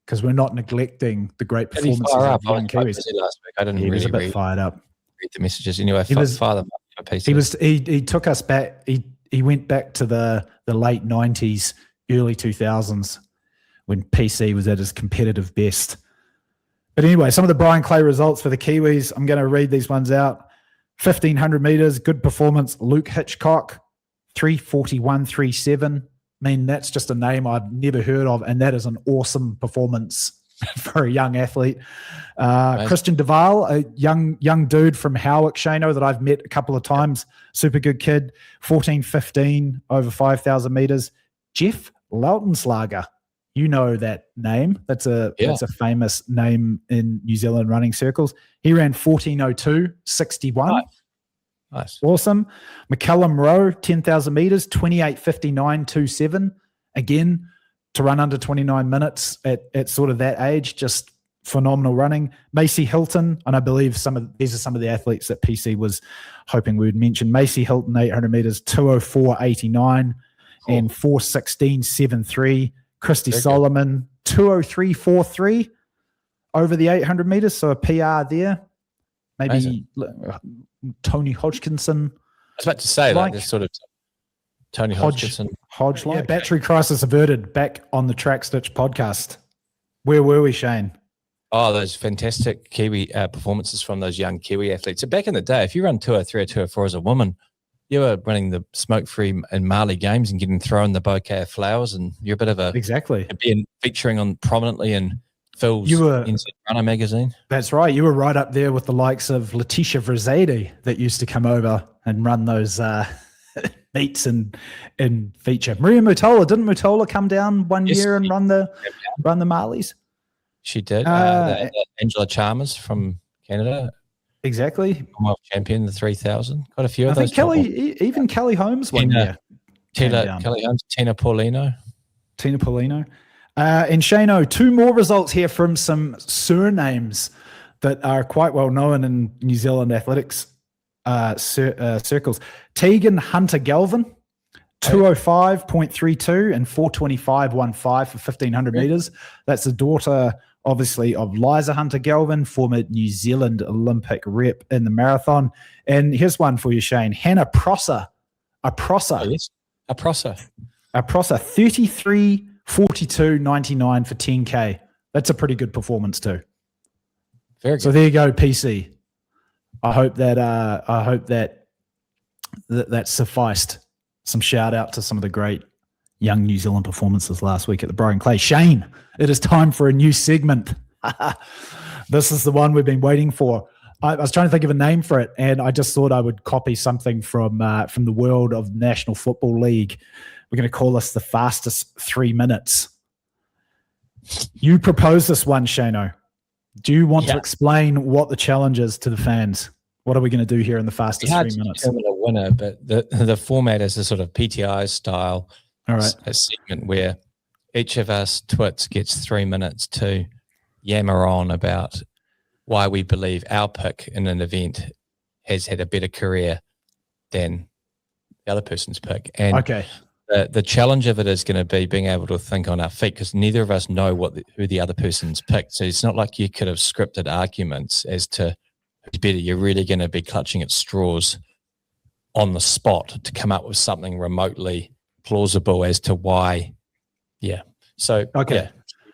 because we're not neglecting the great performances of the young Kiwis. Last week. I didn't he was really a bit fired up. Read the messages anyway. He was fired up for PC. He took us back. He went back to the late 90s, early 2000s, when PC was at his competitive best. But anyway, some of the Bryan Clay results for the Kiwis, I'm going to read these ones out. 1,500 meters, good performance. Luke Hitchcock, 3:41.37. I mean, that's just a name I've never heard of, and that is an awesome performance for a young athlete. Christian Duval, a young dude from Howick, Shano, that I've met a couple of times. Super good kid. 14:15 over 5,000 meters. Jeff Lautenslager, you know that name. That's a famous name in New Zealand running circles. He ran 14:02.61. Nice. Awesome. McCallum Rowe, 10,000 meters, 28:59.27. Again, to run under 29 minutes at sort of that age, just phenomenal running. Macy Hilton, and I believe these are some of the athletes that PC was hoping we would mention. Macy Hilton, 800 meters, 204.89 and 416.73. Christy Solomon, 203.43 over the 800 meters, so a PR there. Maybe Tony Hodgkinson. I was about to say, like this sort of Tony Hodgkinson. Yeah, battery crisis averted, back on the Track Stitch podcast. Where were we, Shane? Oh, those fantastic Kiwi performances from those young Kiwi athletes. So back in the day, if you run 203 or 204 as a woman, you were running the smoke-free and Marley Games and getting thrown the bouquet of flowers, and you're a bit of a... Exactly. Being featuring on prominently in Phil's NZ Runner magazine. That's right. You were right up there with the likes of Letitia Vrzady that used to come over and run those meets and feature. Maria Mutola, didn't Mutola come down one year and run the Marleys? She did. Angela Chalmers from Canada. Exactly. World champion, the 3,000. Quite a few of those. Even Kelly Holmes one year. Kelly Holmes, Tina Paulino. And Shano, 2 more results here from some surnames that are quite well known in New Zealand athletics circles. Tegan Hunter Galvin, 205.32 and 425.15 for 1,500 meters. That's the daughter, obviously, of Liza Hunter Galvin, former New Zealand Olympic rep in the marathon. And here's one for you, Shane. Hannah Prosser. A Prosser, 33.42.99 for 10K. That's a pretty good performance too. Very good. So there you go, PC. I hope that that sufficed. Some shout out to some of the great young New Zealand performances last week at the Bryan Clay. Shane, it is time for a new segment. This is the one we've been waiting for. I was trying to think of a name for it, and I just thought I would copy something from the world of National Football League. We're going to call this the fastest 3 minutes. You proposed this one, Shano. Do you want to explain what the challenge is to the fans? What are we going to do here in the fastest 3 minutes? Determine a winner, but the format is a sort of PTI style. All right. A segment where each of us twits gets 3 minutes to yammer on about why we believe our pick in an event has had a better career than the other person's pick. And the challenge of it is going to be being able to think on our feet, because neither of us know who the other person's picked. So it's not like you could have scripted arguments as to who's better. You're really going to be clutching at straws on the spot to come up with something remotely plausible as to why. Yeah. So,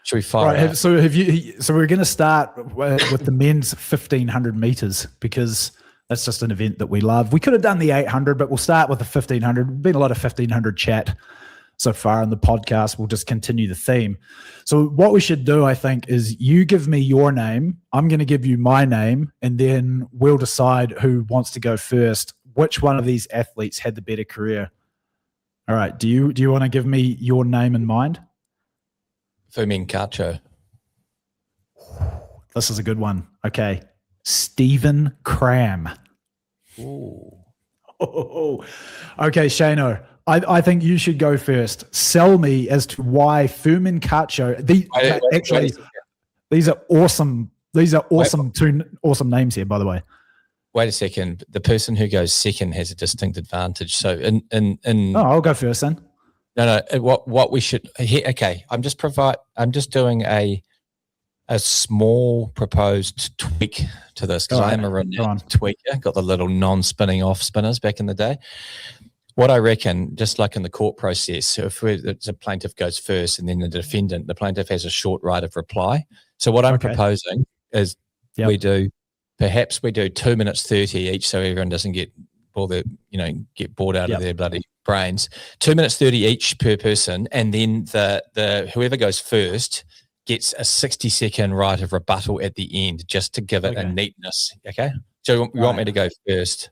should we fire out? So we're going to start with the men's 1,500 meters, because that's just an event that we love. We could have done the 800, but we'll start with the 1,500. Been a lot of 1,500 chat so far in the podcast. We'll just continue the theme. So what we should do, I think, is you give me your name. I'm going to give you my name, and then we'll decide who wants to go first. Which one of these athletes had the better career? All right. Do you want to give me your name in mind? Simeon Birnbaum. This is a good one. Okay. Stephen Cram. Ooh. Oh. Okay, Shano. I think you should go first. Sell me as to why Fumin Kacho. These are awesome. These are awesome. Two awesome names here, by the way. Wait a second. The person who goes second has a distinct advantage. So I'll go first then. No. What we should okay. I'm just doing a small proposed tweak to this, because I am a renowned tweaker. Got the little non-spinning off spinners back in the day. What I reckon, just like in the court process, if it's a plaintiff goes first and then the defendant, the plaintiff has a short right of reply. So what I'm proposing is we do 2 minutes 30 each, so everyone doesn't get get bored out of their bloody brains. 2 minutes 30 each per person, and then the whoever goes first gets a 60-second right of rebuttal at the end, just to give it a neatness. Okay, so you want me to go first?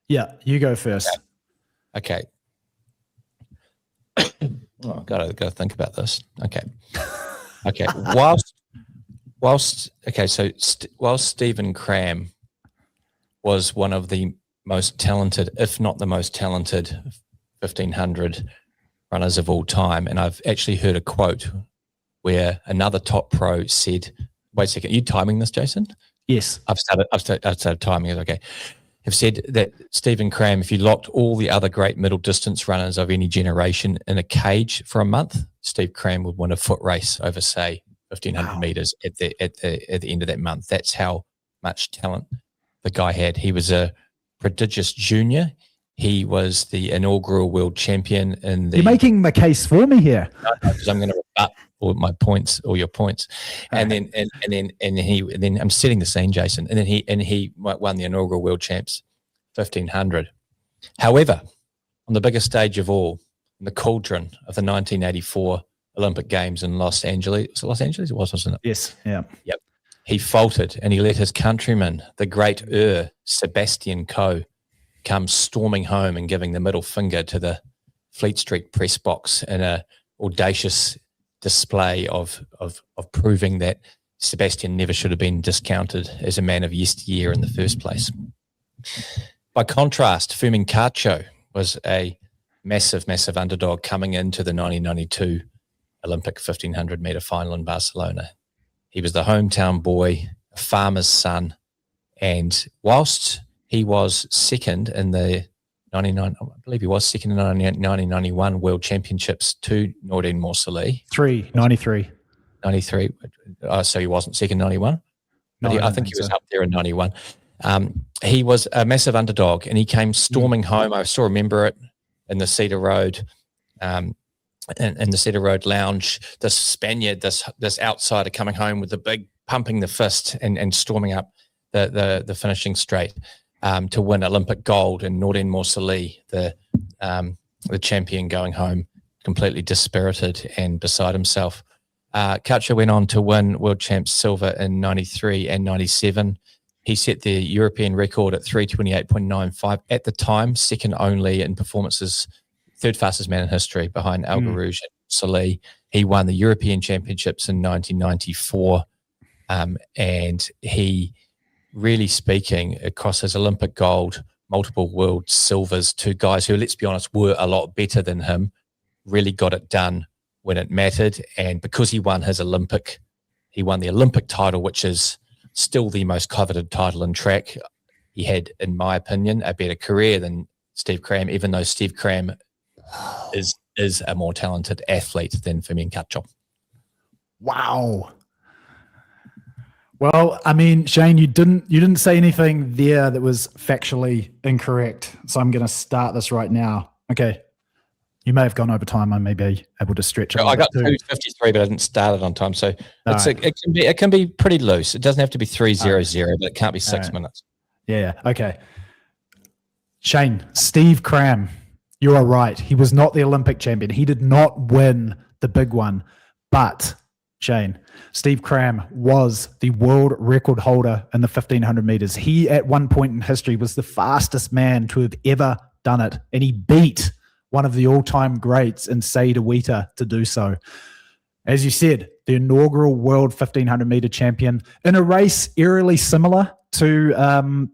Yeah, you go first. Okay. Gotta think about this. Okay. Whilst Stephen Cram was one of the most talented, if not the most talented, 1,500 runners of all time, and I've actually heard a quote where another top pro said wait a second. Are you timing this, Jason? Yes. I've started timing it. Okay. Have said that Stephen Cram, if you locked all the other great middle distance runners of any generation in a cage for a month, Steve Cram would win a foot race over, say, 1,500 meters at the end of that month. That's how much talent the guy had. He was a prodigious junior. He was the inaugural world champion in the. You're making the case for me here. No, because I'm going to rebut all your points, and then I'm setting the scene, Jason. And then he won the inaugural world champs 1,500. However, on the biggest stage of all, in the cauldron of the 1984 Olympic Games in Los Angeles. Was it Los Angeles? It was, wasn't it? Yes. Yeah. Yep. He faltered, and he let his countryman, the great Sebastian Coe, come storming home and giving the middle finger to the Fleet Street press box in a audacious display of proving that Sebastian never should have been discounted as a man of yesteryear in the first place. By contrast, Fumin Cacho was a massive underdog coming into the 1992 Olympic 1,500 meter final in Barcelona. He was the hometown boy, a farmer's son, and whilst he was second in the 1991 World Championships to Nordine Morsley. 93. 93. So he wasn't second 91? No, I think he was up there in 91. He was a massive underdog, and he came storming home. I still remember it in the Cedar Road, in the Cedar Road lounge. This Spaniard, this outsider coming home with the big pumping the fist and storming up the finishing straight to win Olympic gold, and Nordine Morsley, the champion, going home completely dispirited and beside himself. Cacho went on to win World Champs silver in 93 and 97. He set the European record at 3:28.95 at the time, second only in performances, third fastest man in history behind Algarouge and Salih. He won the European Championships in 1994, and he, really speaking, across his Olympic gold, multiple world silvers, two guys who, let's be honest, were a lot better than him, really got it done when it mattered. And because he won the Olympic title, which is still the most coveted title in track, he had, in my opinion, a better career than Steve Cram, even though Steve Cram is a more talented athlete than Fumin Cacho. Wow. Well, I mean, Shane, you didn't say anything there that was factually incorrect. So I'm going to start this right now. Okay. You may have gone over time. I may be able to stretch it. I got 2:53, but I didn't start it on time. So it can be pretty loose. It doesn't have to be 3:00, but it can't be 6 minutes. Yeah. Okay. Shane, Steve Cram, you are right. He was not the Olympic champion. He did not win the big one. But, Shane, Steve Cram was the world record holder in the 1,500 meters. He, at one point in history, was the fastest man to have ever done it. And he beat one of the all-time greats in Seida Wita to do so. As you said, the inaugural world 1,500 meter champion in a race eerily similar to the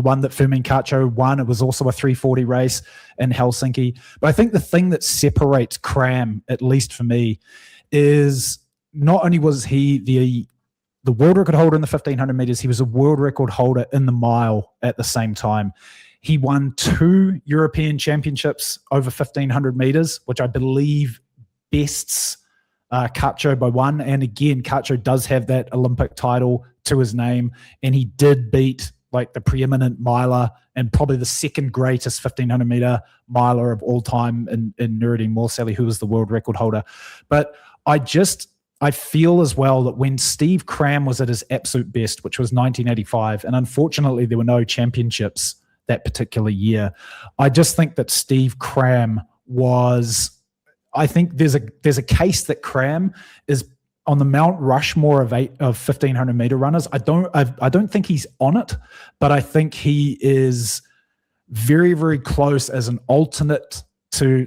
one that Fumin Cacho won. It was also a 3:40 race in Helsinki. But I think the thing that separates Cram, at least for me, is not only was he the world record holder in the 1,500 meters, he was a world record holder in the mile at the same time. He won 2 European championships over 1,500 meters, which I believe bests Cacho by 1. And again, Cacho does have that Olympic title to his name, and he did beat like the preeminent miler and probably the second greatest 1,500 meter miler of all time in Nordine Morsley, who was the world record holder. But I feel as well that when Steve Cram was at his absolute best, which was 1985, and unfortunately there were no championships that particular year, I just think that Steve Cram was, I think there's a case that Cram is on the Mount Rushmore of 1,500 meter runners. I don't think he's on it, but I think he is very, very close as an alternate to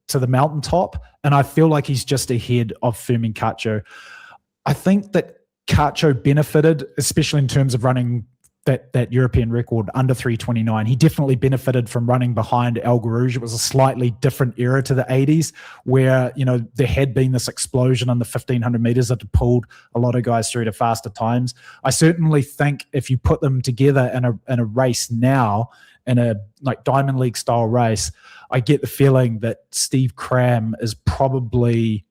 the mountaintop, and I feel like he's just ahead of Fumin Cacho. I think that Cacho benefited, especially in terms of running that European record under 3:29. He definitely benefited from running behind El Garouge. It was a slightly different era to the 80s where, there had been this explosion on the 1500 meters that had pulled a lot of guys through to faster times. I certainly think if you put them together in a race now, in a like Diamond League style race, I get the feeling that Steve Cram is probably,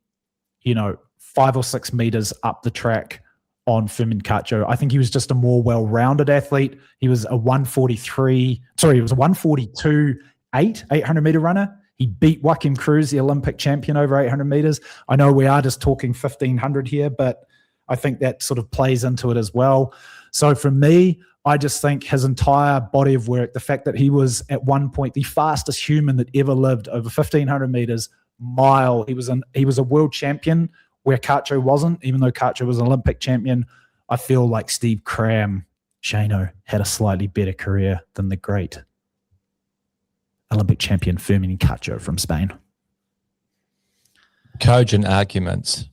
5 or 6 meters up the track on Firmin Cacho. I think he was just a more well-rounded athlete. He was a 142.8 800-meter runner. He beat Joachim Cruz, the Olympic champion, over 800 meters. I know we are just talking 1,500 here, but I think that sort of plays into it as well. So for me, I just think his entire body of work, the fact that he was at one point the fastest human that ever lived over 1,500 meters, mile. He was a world champion where Cacho wasn't, even though Cacho was an Olympic champion. I feel like Steve Cram, Shano, had a slightly better career than the great Olympic champion Firmin Cacho from Spain. Cogent arguments.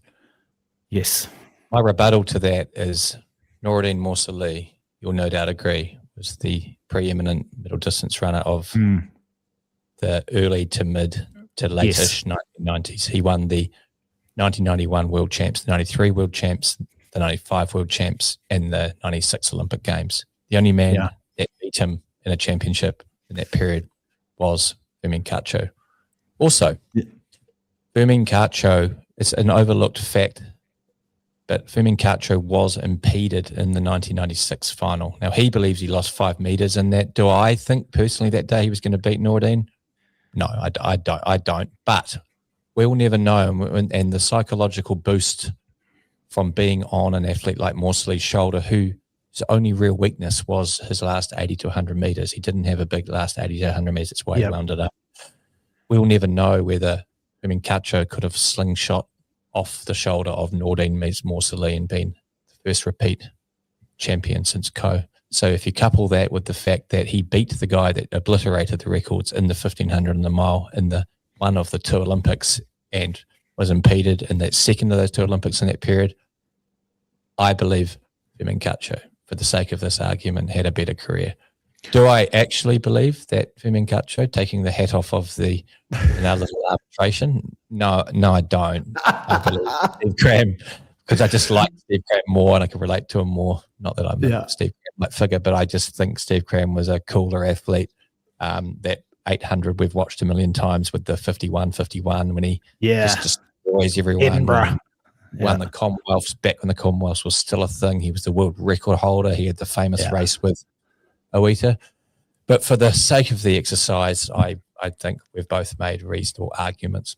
Yes. My rebuttal to that is Noureddin Morsali, you'll no doubt agree, was the preeminent middle distance runner of the early to mid to late-ish 1990s. He won the 1991 World Champs, the 93 World Champs, the 95 World Champs, and the 96 Olympic Games. The only man that beat him in a championship in that period was Firmin Cacho. Also, Firmin Cacho, it's an overlooked fact, but Firmin Cacho was impeded in the 1996 final. Now, he believes he lost 5 meters in that. Do I think personally that day he was going to beat Noureddin? No, I don't. But we'll never know. And the psychological boost from being on an athlete like Morsali's shoulder, whose only real weakness was his last 80 to 100 meters. He didn't have a big last 80 to 100 meters. It's why he wound it up. We'll never know whether Cacho could have slingshot off the shoulder of Noureddin Morsali and been the first repeat champion since Co. So if you couple that with the fact that he beat the guy that obliterated the records in the 1500 and the mile in the one of the 2 Olympics and was impeded in that second of those 2 Olympics in that period, I believe Firmin Cacho, for the sake of this argument, had a better career. Do I actually believe that Firmin Cacho, taking the hat off of the little arbitration? No, I don't. I believe Steve Cram, because I just like Steve Cram more and I can relate to him more. Not that I'm a Steve Cram figure, but I just think Steve Cram was a cooler athlete. That 800 we've watched a million times with the 51 when he just destroys everyone. Edinburgh. Won the Commonwealths back when the Commonwealths was still a thing. He was the world record holder. He had the famous race with Oita. But for the sake of the exercise, I think we've both made reasonable arguments.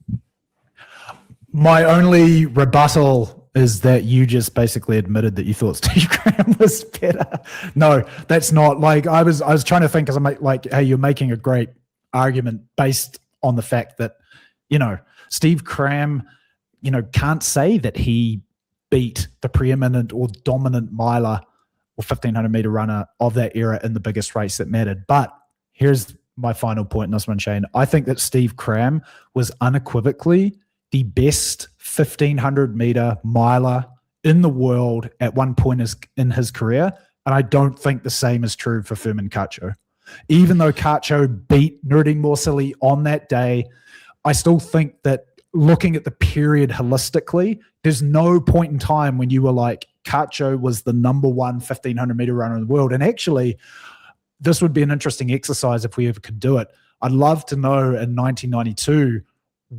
My only rebuttal is that you just basically admitted that you thought Steve Cram was better. No, that's not. Like I was trying to think, because I'm like, hey, you're making a great argument based on the fact that, Steve Cram, can't say that he beat the preeminent or dominant miler or 1500 meter runner of that era in the biggest race that mattered. But here's my final point in this one, Shane. I think that Steve Cram was unequivocally the best 1500 meter miler in the world at one point in his career. And I don't think the same is true for Firmin Cacho. Even though Cacho beat Noureddin Morsali on that day, I still think that looking at the period holistically, there's no point in time when you were like, Cacho was the number 1 1500 meter runner in the world. And actually, this would be an interesting exercise if we ever could do it. I'd love to know in 1992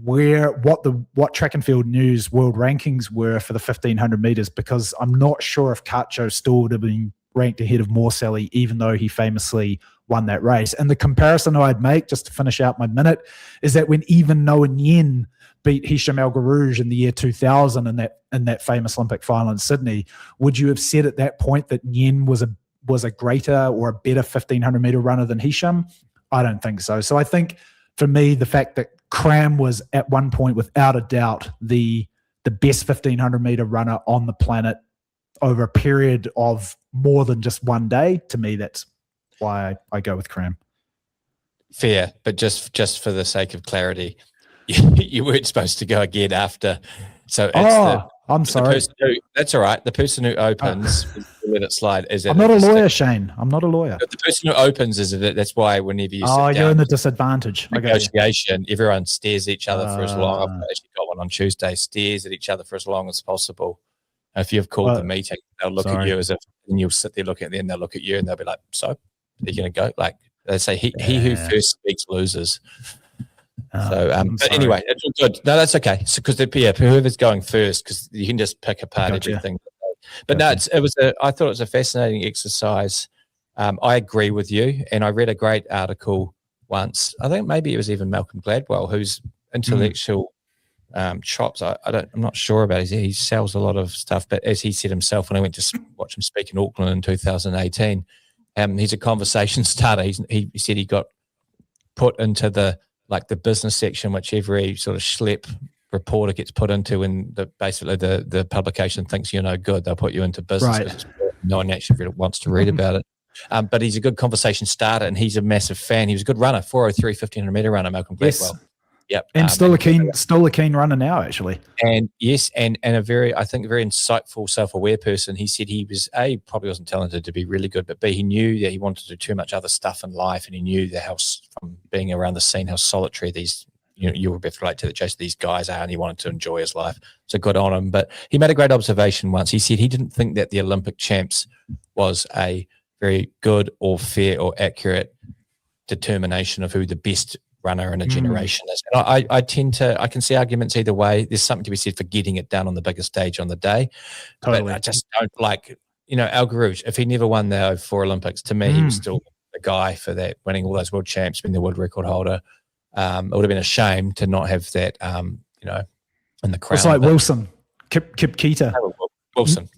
what track and field news world rankings were for the 1500 meters, because I'm not sure if Cacho still would have been ranked ahead of Morsali, even though he famously won that race. And the comparison I'd make, just to finish out my minute, is that when even Noah Nyen beat Hicham El Garouge in the year 2000 in that famous Olympic final in Sydney, would you have said at that point that Nyen was a greater or a better 1500 meter runner than Hicham? I don't think so. So I think for me, the fact that Cram was at one point without a doubt the best 1500 meter runner on the planet over a period of more than just one day, to me, that's why I go with Cram. Fair, but just for the sake of clarity, you weren't supposed to go again after. So it's I'm sorry. That's all right. The person who opens, let it slide. I'm not a lawyer, Shane. I'm not a lawyer. The person who opens is that's why whenever you sit down, you're in the disadvantage. Negotiation. Everyone stares at each other for as long. I've actually got one on Tuesday. Stares at each other for as long as possible. If you've called the meeting, they'll look at you as if, and you'll sit there looking at them. They'll look at you and they'll be like, "So, are you going to go?" Like they say, he who first speaks loses. But anyway, it's all good. No, that's okay. So because whoever's going first, because you can just pick apart everything. But I thought it was a fascinating exercise. I agree with you, and I read a great article once. I think maybe it was even Malcolm Gladwell, whose intellectual chops. I'm not sure about. He sells a lot of stuff, but as he said himself, when I went to watch him speak in Auckland in 2018, he's a conversation starter. He said he got put into the business section, which every sort of schlep reporter gets put into when basically the publication thinks you're no good. They'll put you into business. Right. No one actually really wants to read about it. But he's a good conversation starter, and he's a massive fan. He was a good runner, 4:03, 1500-meter runner, Malcolm Gladwell. Yes. Yep. And still a keen runner now, actually. And yes, and a very insightful, self-aware person. He said he was probably wasn't talented to be really good, but B, he knew that he wanted to do too much other stuff in life, and he knew that from being around the scene, how solitary these, you will both relate to that, Jason, these guys are, and he wanted to enjoy his life. So good on him. But he made a great observation once. He said he didn't think that the Olympic champs was a very good or fair or accurate determination of who the best runner in a generation is. And I can see arguments either way. There's something to be said for getting it done on the biggest stage on the day. Totally. But I just don't like, Al Garouche, if he never won the 04 Olympics, to me, he was still the guy for that, winning all those world champs, being the world record holder. It would have been a shame to not have that, in the crown. It's like Wilson, Kip Keino. Wilson.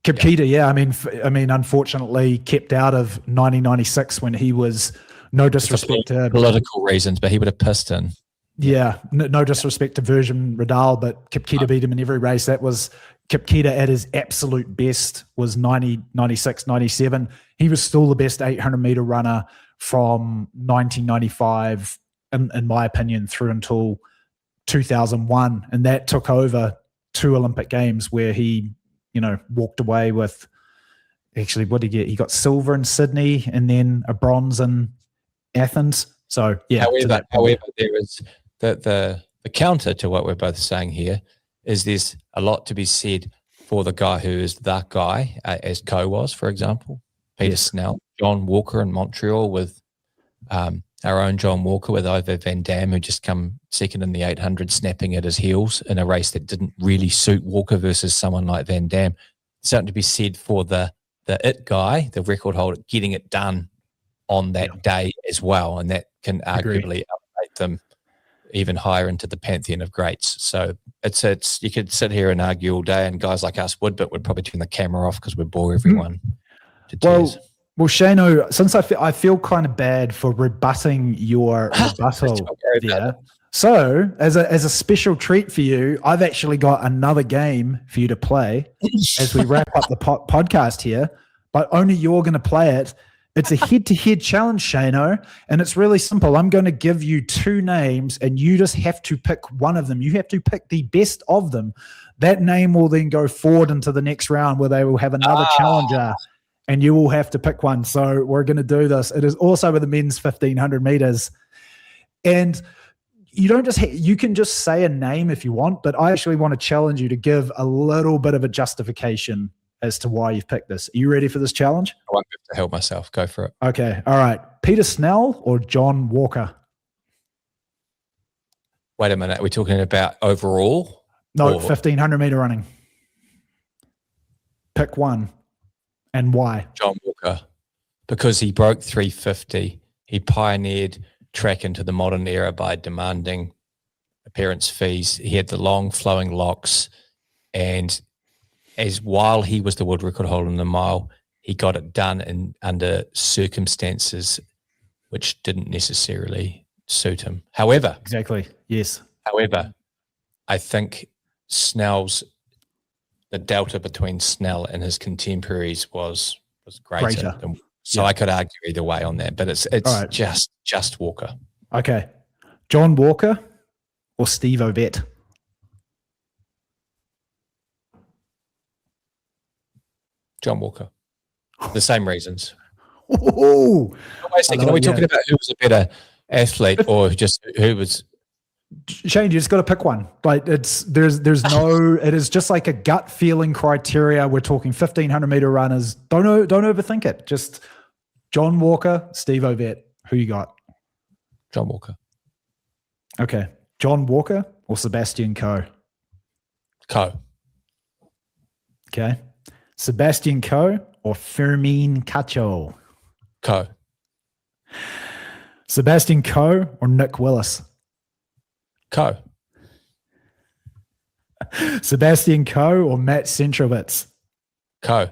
Kip Keino, yeah. I mean, unfortunately, kept out of 1996 when he was, no disrespect to political reasons, but he would have pissed in. Yeah, no disrespect to Virgin Radal, but Kip Keino beat him in every race. That was Kip Keino at his absolute best was 90, 96, 97. He was still the best 800-meter runner from 1995, in my opinion, through until 2001. And that took over 2 Olympic Games where he, walked away with, actually, what did he get? He got silver in Sydney and then a bronze in Athens. So, yeah. However, there is the counter to what we're both saying here is there's a lot to be said for the guy who is that guy, as Coe was, for example, Peter Snell, John Walker in Montreal with our own John Walker with Ivor Van Dam, who just come second in the 800, snapping at his heels in a race that didn't really suit Walker versus someone like Van Dam. Something to be said for the it guy, the record holder, getting it done on that day as well, and that can arguably elevate them even higher into the pantheon of greats. So it's you could sit here and argue all day, and guys like us would, but we'd probably turn the camera off because we'd bore everyone to tears. Well, Shano, since I feel kind of bad for rebutting your rebuttal there, so as a special treat for you, I've actually got another game for you to play as we wrap up the podcast here, but only you're going to play it. It's a head-to-head challenge, Shano, and it's really simple. I'm going to give you 2 names, and you just have to pick one of them. You have to pick the best of them. That name will then go forward into the next round where they will have another challenger, and you will have to pick one. So we're going to do this. It is also with the men's 1,500 meters. And you don't just you can just say a name if you want, but I actually want to challenge you to give a little bit of a justification as to why you've picked this. Are you ready for this challenge? I won't be able to help myself. Go for it. Okay. All right. Peter Snell or John Walker? Wait a minute. Are we talking about overall? No, 1,500 meter running. Pick one. And why? John Walker. Because he broke 350. He pioneered track into the modern era by demanding appearance fees. He had the long flowing locks, and while he was the world record holder in the mile, he got it done under circumstances which didn't necessarily suit him. However, exactly, yes. However, I think the delta between Snell and his contemporaries was greater. So I could argue either way on that, but it's right. just Walker. Okay, John Walker or Steve Ovett? John Walker. The same reasons. Ooh. Wait a second, are we talking about who was a better athlete or just who was... Shane, you just got to pick one. Like there's no, it is just like a gut feeling criteria. We're talking 1,500 meter runners. Don't overthink it. Just John Walker, Steve Ovett. Who you got? John Walker. Okay. John Walker or Sebastian Coe? Coe. Okay. Sebastian Coe or Fermin Cacho? Coe. Sebastian Coe or Nick Willis? Coe. Sebastian Coe or Matt Centrowitz? Coe.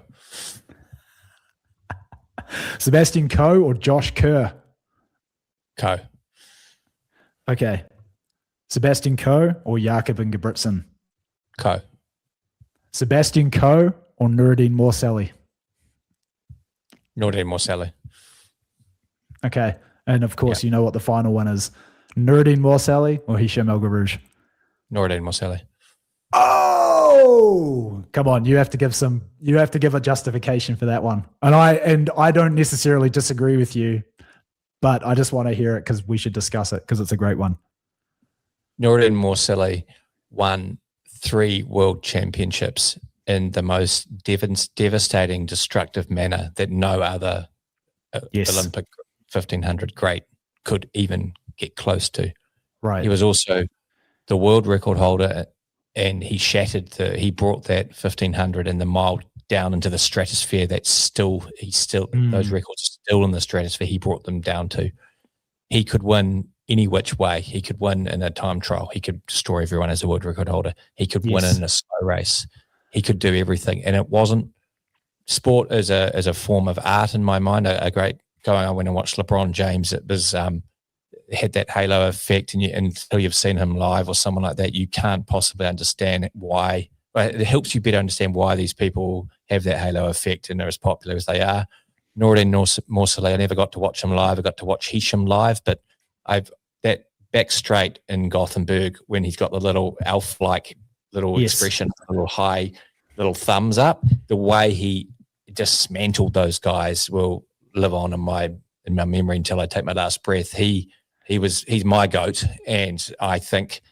Sebastian Coe or Josh Kerr? Coe. Okay. Sebastian Coe or Jakob Ingebrigtsen? Coe. Sebastian Coe or Nuruddin Morselli? Nuruddin Morselli. Okay. And of course, you know what the final one is. Nuruddin Morselli or Hisham El Garouj? Nuruddin Morselli. Oh, come on. You have to give a justification for that one. And I don't necessarily disagree with you, but I just want to hear it because we should discuss it because it's a great one. Nuruddin Morselli won 3 world championships in the most devastating, destructive manner that no other Olympic 1,500 great could even get close to. Right. He was also the world record holder, and he brought that 1,500 and the mile down into the stratosphere. Those records are still in the stratosphere. He brought them down to. He could win any which way. He could win in a time trial. He could destroy everyone as a world record holder. He could win in a slow race. He could do everything. And it wasn't sport as a form of art in my mind. A great going. I went and watched LeBron James. It was had that halo effect, and until you've seen him live or someone like that, you can't possibly understand why. But it helps you better understand why these people have that halo effect and are as popular as they are. Nuruddin Morselli, I never got to watch him live. I got to watch Hisham live, but that back straight in Gothenburg when he's got the little elf-like little expression, a little high, little thumbs up, the way he dismantled those guys will live on in my memory until I take my last breath. He's my GOAT, and I think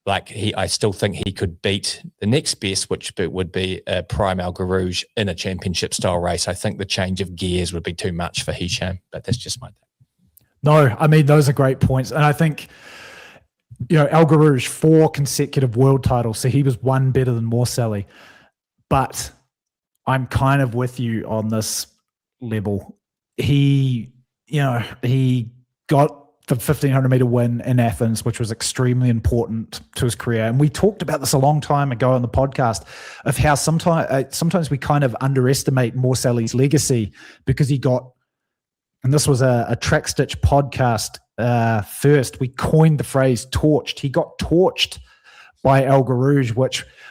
I still think he could beat the next best, which would be Prime El Garouj in a championship style race. I think the change of gears would be too much for Hisham, but that's just my thing. No, I mean, those are great points. And I think, El Garouj, 4 consecutive world titles. So he was one better than Morselli. But I'm kind of with you on this level. He got the 1,500 meter win in Athens, which was extremely important to his career. And we talked about this a long time ago on the podcast of how sometimes we kind of underestimate Morselli's legacy because he got, and this was a Track Stitch podcast first, we coined the phrase torched. He got torched by El Garouj,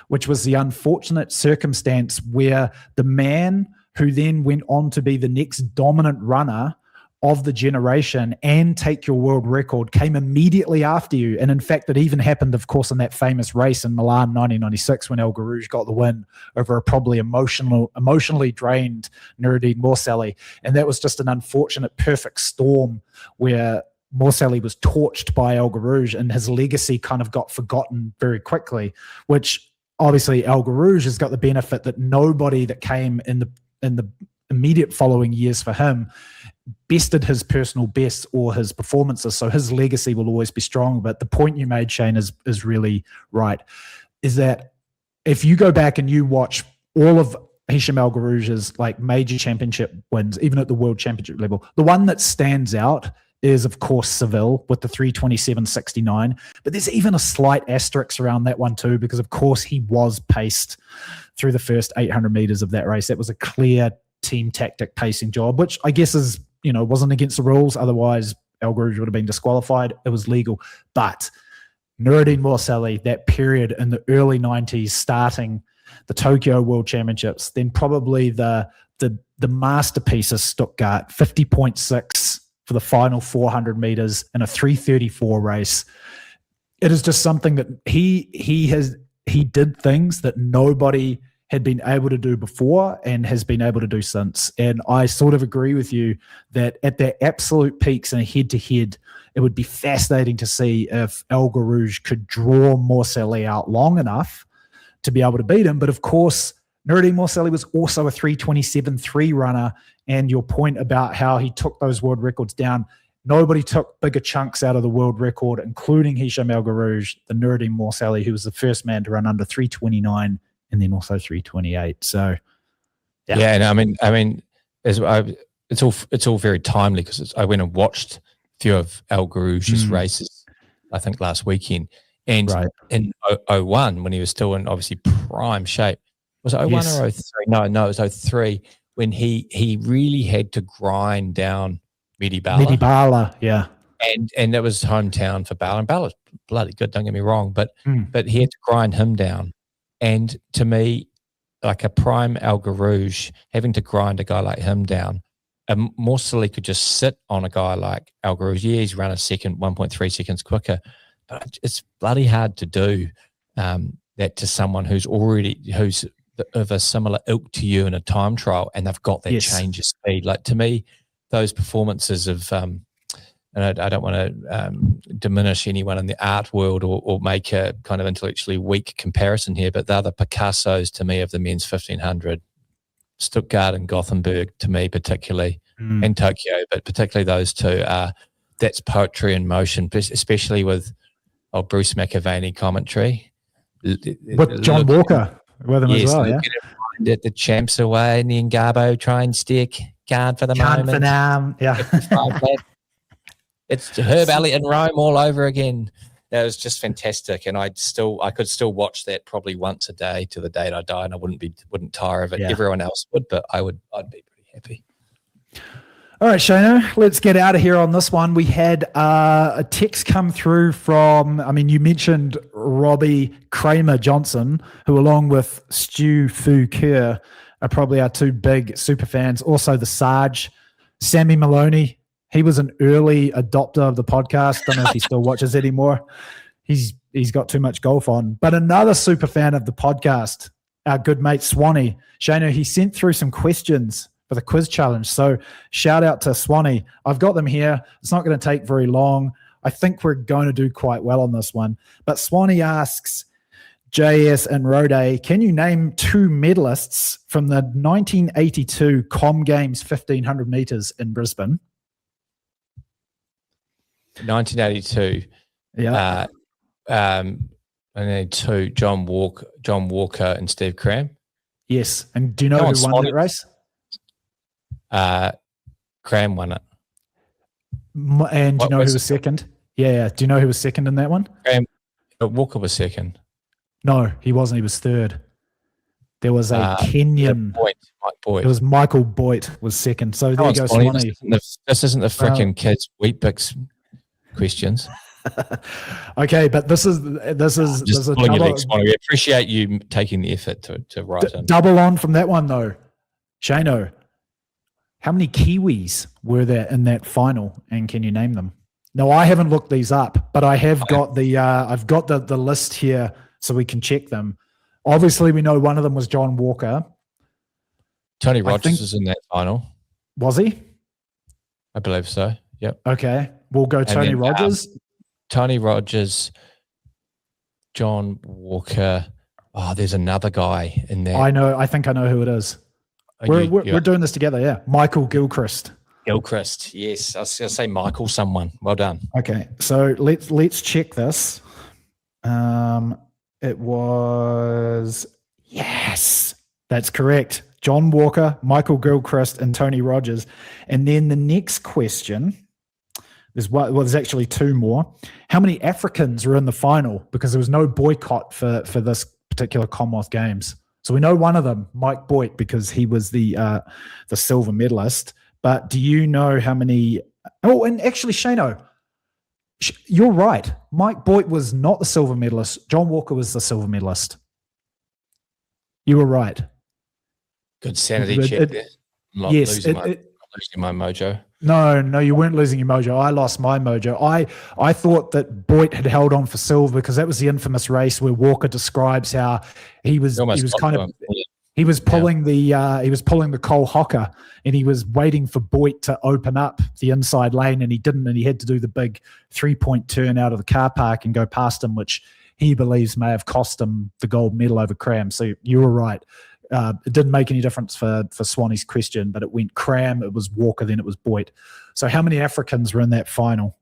which was the unfortunate circumstance where the man who then went on to be the next dominant runner of the generation and take your world record came immediately after you. And in fact, it even happened, of course, in that famous race in Milan 1996 when El Garouj got the win over a probably emotionally drained Nuruddin Morselli. And that was just an unfortunate perfect storm where Morselli was torched by El Garouj and his legacy kind of got forgotten very quickly, which obviously El Garouj has got the benefit that nobody that came in the immediate following years for him bested his personal best or his performances. So his legacy will always be strong. But the point you made, Shane, is really right, is that if you go back and you watch all of Hisham El Garouj's major championship wins, even at the world championship level, the one that stands out is, of course, Seville with the 3:27.69. But there's even a slight asterisk around that one too, because, of course, he was paced through the first 800 meters of that race. That was a clear team tactic pacing job, which I guess is, wasn't against the rules. Otherwise, El Garouj would have been disqualified. It was legal. But Nuruddin Morselli, that period in the early 90s, starting the Tokyo World Championships, then probably the masterpiece of Stuttgart, 50.6 for the final 400 meters in a 3:34 race. It is just something that he did things that nobody had been able to do before and has been able to do since. And I sort of agree with you that at their absolute peaks and head-to-head, it would be fascinating to see if El Garouge could draw Morcelli out long enough to be able to beat him. But of course, Nuruddin Morcelli was also a 3:27.3 runner, and your point about how he took those world records down, nobody took bigger chunks out of the world record, including Hisham El Garouge, the Nuruddin Morcelli, who was the first man to run under 3:29 and then also 3:28. So, yeah, and I mean, it's all very timely because I went and watched a few of El Garouge's races, I think last weekend, and in 01 when he was still in obviously prime shape. Was it 01 or 03? No, it was 03 when he really had to grind down Meaty Bala, yeah. And it was hometown for Bala. And Bala's bloody good, don't get me wrong, but he had to grind him down. And to me, like a prime El Garouge, having to grind a guy like him down, Morcelli could just sit on a guy like El Garouge. Yeah, he's run a second, 1.3 seconds quicker, but it's bloody hard to do that to someone who's of a similar ilk to you in a time trial, and they've got that change of speed. Like to me, those performances of, and I don't want to diminish anyone in the art world or make a kind of intellectually weak comparison here, but they're the Picassos to me of the men's 1500, Stuttgart and Gothenburg to me particularly, and Tokyo, but particularly those two that's poetry in motion, especially with Bruce McAvaney commentary. With John Walker with him as well, yeah. At the champs away in the Ngabo, try and stick, can't for the moment. For now, yeah. It's Herb Elliott in Rome all over again. That was just fantastic, and I could still watch that probably once a day to the day I die, and I wouldn't tire of it. Yeah. Everyone else would, but I'd be pretty happy. All right, Shano, let's get out of here on this one. We had a text come through from, you mentioned Robbie Kramer Johnson, who along with Stu Fu Kerr are probably our two big super fans. Also the Sarge, Sammy Maloney. He was an early adopter of the podcast. Don't know if he still watches anymore. He's got too much golf on. But another super fan of the podcast, our good mate Swanny. Shano, he sent through some questions for the quiz challenge. So shout out to Swanny. I've got them here. It's not going to take very long. I think we're going to do quite well on this one. But Swanny asks, JS and Rode, can you name two medalists from the 1982 Com Games 1500 meters in Brisbane? 1982. Yeah. I need two, John Walker and Steve Cram. Yes. And do you know who won that race? Cram won it. And do you know who was second? Yeah. Do you know who was second in that one? Walker was second. No, he wasn't. He was third. There was a Kenyan. Mike Boyd. It was Michael Boyd was second. So there you go, Swanny. This isn't the freaking kids' Weet-Bix questions. Okay, but this is a double. We appreciate you taking the effort to write in. Double on from that one though, Shano. How many Kiwis were there in that final, and can you name them? No, I haven't looked these up, but I have got I've got the list here so we can check them. Obviously, we know one of them was John Walker. Tony Rogers was in that final. Was he? I believe so. Yep. Okay, we'll go Tony Rogers. Tony Rogers, John Walker. Oh, there's another guy in there. I know. I think I know who it is. We're doing this together, yeah. Michael Gilchrist. Gilchrist, yes. I was going to say Michael someone. Well done. Okay, so let's check this. It was, yes, that's correct. John Walker, Michael Gilchrist, and Tony Rogers. And then the next question, there's actually two more. How many Africans were in the final? Because there was no boycott for this particular Commonwealth Games. So we know one of them, Mike Boyd, because he was the silver medalist. But do you know how many? Oh, and actually, Shano, you're right. Mike Boyd was not the silver medalist. John Walker was the silver medalist. You were right. Good sanity check there. I'm not losing my mojo. No, you weren't losing your mojo. I lost my mojo. I thought that Boyd had held on for silver because that was the infamous race where Walker describes how he was kind of He was pulling the Cole Hocker, and he was waiting for Boyd to open up the inside lane, and he didn't, and he had to do the big 3-point turn out of the car park and go past him, which he believes may have cost him the gold medal over Cram. So you were right. It didn't make any difference for Swanny's question, but it went Cram, it was Walker, then it was Boyd. So how many Africans were in that final?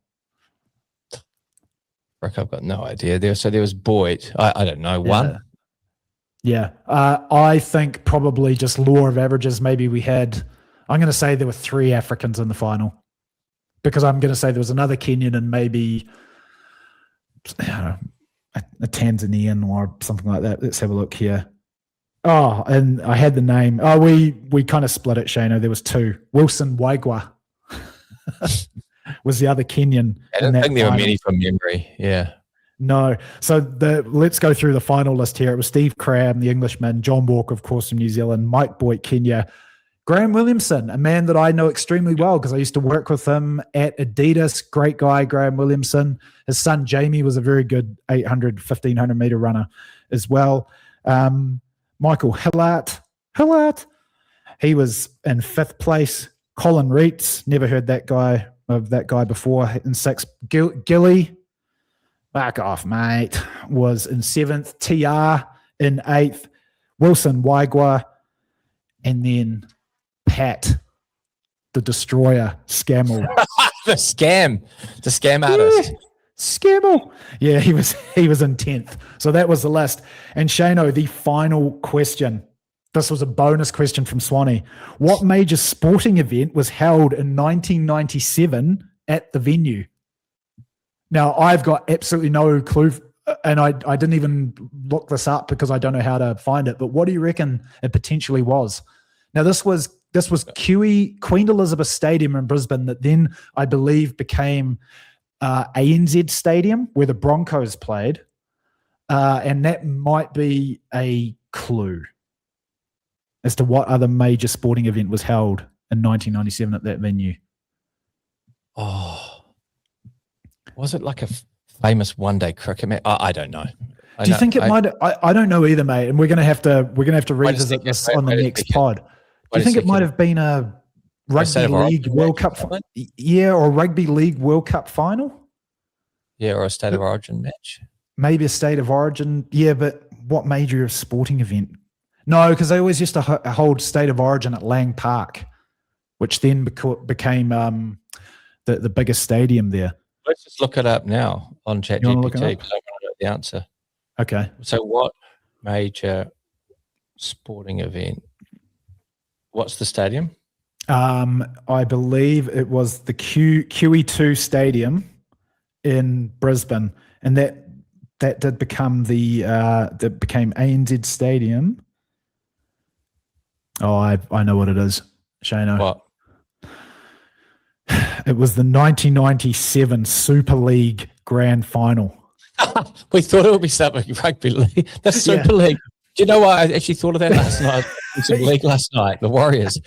Rick, I've got no idea. There was Boyd. I don't know, one. Yeah. I think probably just law of averages. Maybe we had, I'm going to say there were 3 Africans in the final, because I'm going to say there was another Kenyan and maybe, I don't know, a Tanzanian or something like that. Let's have a look here. Oh, and I had the name. Oh, we kind of split it, Shano. There was 2. Wilson Waigwa was the other Kenyan. I don't think there were many from memory. Yeah. No. So let's go through the final list here. It was Steve Cram, the Englishman, John Walker, of course, from New Zealand, Mike Boyd, Kenya, Graham Williamson, a man that I know extremely well because I used to work with him at Adidas. Great guy, Graham Williamson. His son, Jamie, was a very good 800, 1,500 meter runner as well. Michael Hillart. He was in 5th place. Colin Reitz, never heard that guy before, in 6th. Gilly, back off, mate, was in 7th. TR in 8th. Wilson Waigwa, and then Pat, the Destroyer, Scammell. the scam artist. Scammell. Yeah, he was in 10th. So that was the list. And Shano, the final question. This was a bonus question from Swanny. What major sporting event was held in 1997 at the venue? Now, I've got absolutely no clue, and I didn't even look this up because I don't know how to find it, but what do you reckon it potentially was? Now, this was Queen Elizabeth Stadium in Brisbane that then, I believe, became ANZ Stadium where the Broncos played, and that might be a clue as to what other major sporting event was held in 1997 at that venue. Oh, was it like a famous one-day cricket match? I don't know. Do you think it might? I don't know either, mate. And we're gonna have to revisit this on the next pod. Do you think it might have been a Rugby League World Cup? Yeah, or Rugby League World Cup final? Yeah, or a State of Origin match. Maybe a State of Origin. Yeah, but what major sporting event? No, because they always used to hold State of Origin at Lang Park, which then became the biggest stadium there. Let's just look it up now on ChatGPT because I want to know the answer. Okay. So what major sporting event? What's the stadium? I believe it was the QE2 Stadium in Brisbane, and that did become that became ANZ Stadium. Oh, I know what it is, Shano. What? It was the 1997 Super League Grand Final. We thought it would be something rugby league. The Super League. Do you know what? I actually thought of that last night. Some league last night, the Warriors.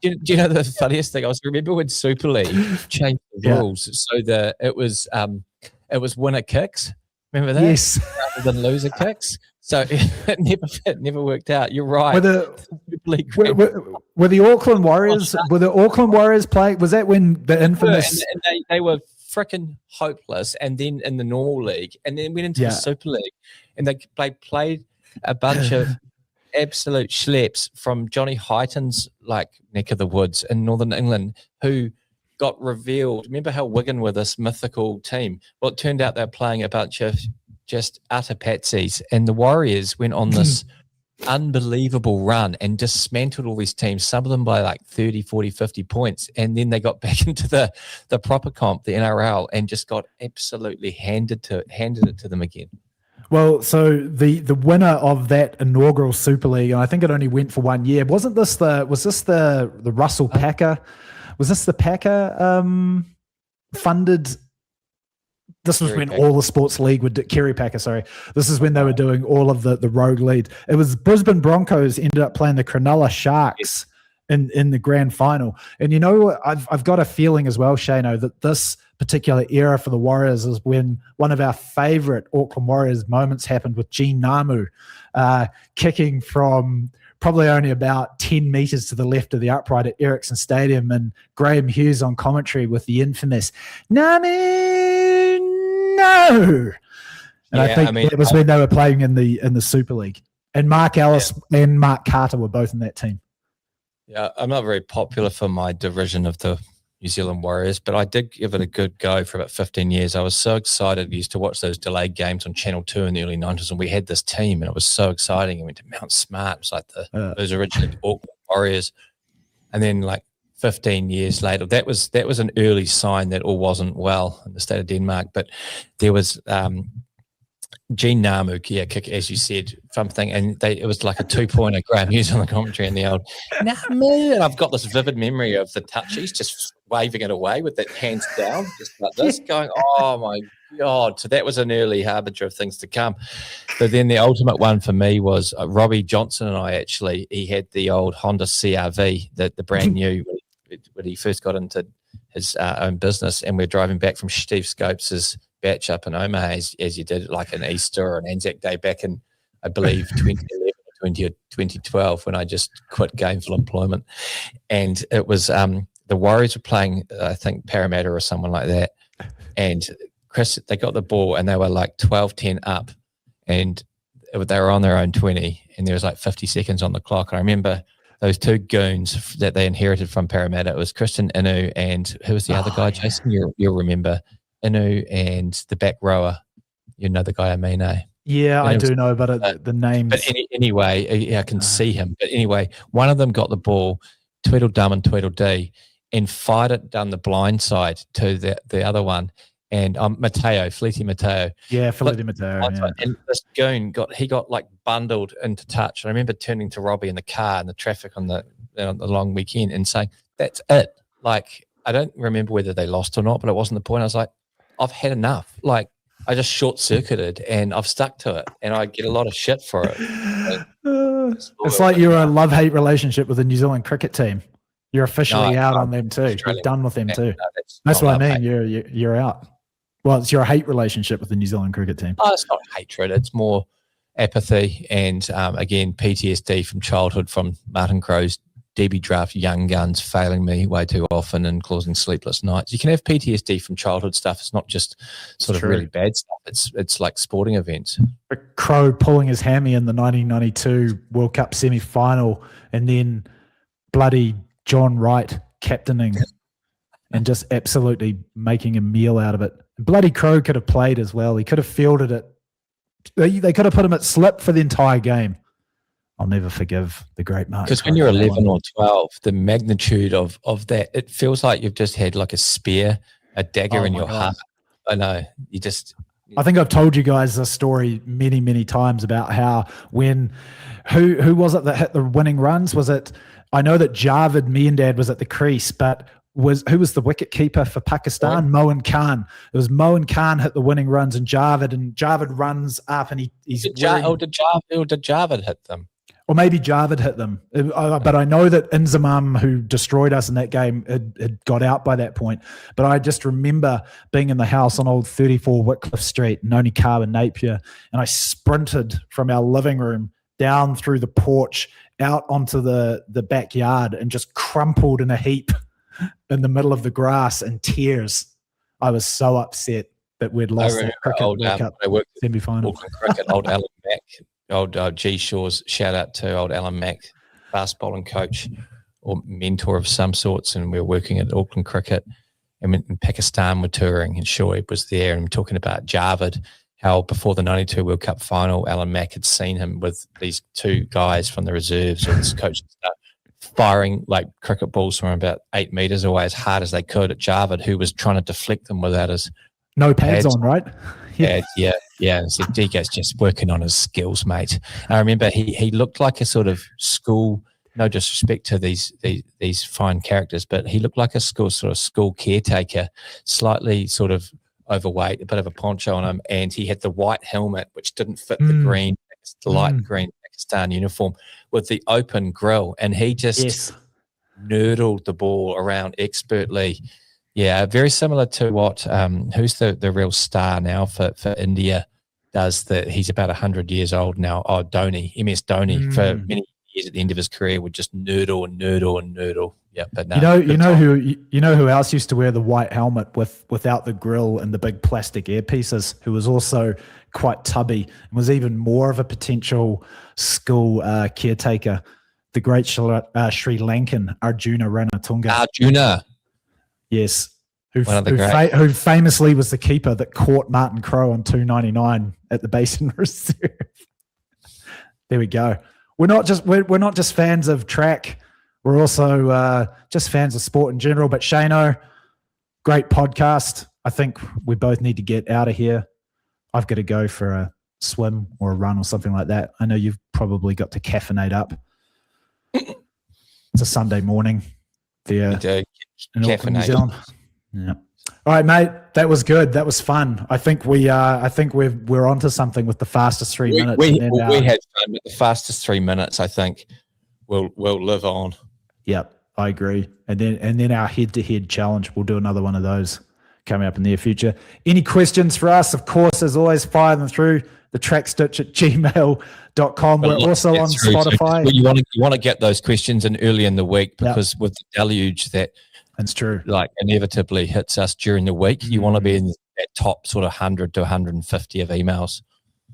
Do you know the funniest thing? I remember when Super League changed the rules so that it was winner kicks. Remember that? Yes. Rather than loser kicks. So it never worked out. You're right. Were the Auckland Warriors? Were the Auckland Warriors playing? Was that when the infamous? And they were freaking hopeless, and then in the normal league, and then went into the Super League, and they played a bunch of absolute schleps from Johnny Hyten's neck of the woods in Northern England who got revealed. Remember how Wigan were this mythical team? Well, it turned out they were playing a bunch of just utter patsies, and the Warriors went on this unbelievable run and dismantled all these teams, some of them by 30, 40, 50 points, and then they got back into the proper comp, the NRL, and just got absolutely handed it to them again. Well, so the winner of that inaugural Super League, and I think it only went for 1 year, was this the Russell Packer? Was this the Packer funded? This was when all the sports league would Kerry Packer, sorry. This is when they were doing all of the rogue leads. It was Brisbane Broncos ended up playing the Cronulla Sharks in the grand final. And you know, I've got a feeling as well, Shano, that this particular era for the Warriors is when one of our favourite Auckland Warriors moments happened with Gene Namu kicking from probably only about 10 metres to the left of the upright at Ericsson Stadium, and Graham Hughes on commentary with the infamous "Nami, no." And I think it was when they were playing in the Super League. And Mark Ellis and Mark Carter were both in that team. Yeah, I'm not very popular for my derision of the New Zealand Warriors, but I did give it a good go for about 15 years. I was so excited. We used to watch those delayed games on Channel 2 in the early 90s, and we had this team, and it was so exciting. We went to Mount Smart. It was like those original Auckland Warriors. And then like 15 years later, that was an early sign that all wasn't well in the state of Denmark. But there was Gene Namu, kick, as you said, something, and it was like a 2-pointer. Graham Hughes on the commentary and the old Namu, and I've got this vivid memory of the touchies just waving it away with that hands down, just like this, going, oh my God. So that was an early harbinger of things to come. But then the ultimate one for me was Robbie Johnson and I he had the old Honda CRV, the brand new, when he first got into his own business, and we're driving back from Steve Scopes' batch up in Omaha as you did like an Easter or an Anzac Day back in, I believe, 2011 or 2012, when I just quit gainful employment. And it was the Warriors were playing, I think, Parramatta or someone like that. And Chris, they got the ball and they were like 12-10 up, and they were on their own 20, and there was like 50 seconds on the clock. And I remember those two goons that they inherited from Parramatta. It was Christian Inu and who was the other guy, Jason? You'll remember. Inu and the back rower. You know the guy I mean, eh? Yeah, I do know, but the names. But anyway, I can see him. But anyway, one of them got the ball, Tweedledum and Tweedledee, and fired it down the blind side to the other one. And Fleety Mateo. Yeah, Fleety Mateo. Yeah. And this goon got like bundled into touch. I remember turning to Robbie in the car in the traffic on the long weekend and saying, "That's it." Like, I don't remember whether they lost or not, but it wasn't the point. I was like, I've had enough. Like, I just short-circuited and I've stuck to it, and I get a lot of shit for it. It's like you're a love-hate relationship with the New Zealand cricket team. You're officially out on them too. You're done with them too. That's what I mean. You're out. Well, it's your hate relationship with the New Zealand cricket team. Oh, it's not hatred. It's more apathy and, again, PTSD from childhood, from Martin Crowe's DB draft young guns failing me way too often and causing sleepless nights. You can have PTSD from childhood stuff. It's not just sort of really bad stuff. It's like sporting events. Crowe pulling his hammy in the 1992 World Cup semi-final, and then bloody John Wright captaining and just absolutely making a meal out of it. Bloody Crowe could have played as well. He could have fielded it. They could have put him at slip for the entire game. I'll never forgive the great Mark. Because when you're 11 or 12, the magnitude of that, it feels like you've just had like a spear, a dagger in your heart. I know. I think I've told you guys this story many, many times about how who was it that hit the winning runs? Was it, I know that Javed Miandad was at the crease, but who was the wicket keeper for Pakistan? Moin Khan. It was Moin Khan hit the winning runs, and Javed runs up, and he's did Javed hit them? Or maybe Javed hit them. But I know that Inzamam, who destroyed us in that game, had got out by that point. But I just remember being in the house on old 34 Whitcliffe Street, Noni Carr and Napier, and I sprinted from our living room down through the porch out onto the backyard and just crumpled in a heap in the middle of the grass in tears. I was so upset that we'd lost that cricket World Cup semi-final. Cricket, old Alan Mack. Old G Shaw's, shout out to old Alan Mack, fast bowling coach or mentor of some sorts, and we were working at Auckland Cricket, and in Pakistan we're touring, and Shoaib was there, and we're talking about Javed, how before the 92 World Cup final, Alan Mack had seen him with these two guys from the reserves and his coach firing like cricket balls from about 8 meters away as hard as they could at Javed, who was trying to deflect them without his no pads on, right? Yeah. And said, DK's just working on his skills, mate. And I remember he looked like a sort of school, no disrespect to these fine characters, but he looked like a school caretaker, slightly sort of overweight, a bit of a poncho on him, and he had the white helmet, which didn't fit the light green Pakistan uniform, with the open grill, and he just nurdled the ball around expertly. Yeah, very similar to what who's the real star now for India does. He's about 100 years old now. Oh, Dhoni, MS Dhoni, for many years at the end of his career would just noodle and noodle and noodle. Yeah, but no, you know who else used to wear the white helmet without the grill and the big plastic earpieces, who was also quite tubby and was even more of a potential school caretaker, the great Sri Lankan Arjuna Ranatunga. Arjuna. Yes. Who famously was the keeper that caught Martin Crowe on 299 at the Basin Reserve. There we go. We're not just fans of track. We're also just fans of sport in general. But Shano, great podcast. I think we both need to get out of here. I've got to go for a swim or a run or something like that. I know you've probably got to caffeinate up. It's a Sunday morning there in Auckland, New Zealand. Yeah. All right, mate. That was good. That was fun. I think we're onto something with the fastest 3 minutes. We had fun with the fastest 3 minutes. I think will live on. Yep, I agree. And then our head-to-head challenge. We'll do another one of those coming up in the near future. Any questions for us? Of course, as always, fire them through the trackstitch@gmail.com. We're also on Spotify. So you want to get those questions in early in the week, because with the deluge that's true, like inevitably hits us during the week, you want to be in that top sort of 100 to 150 of emails.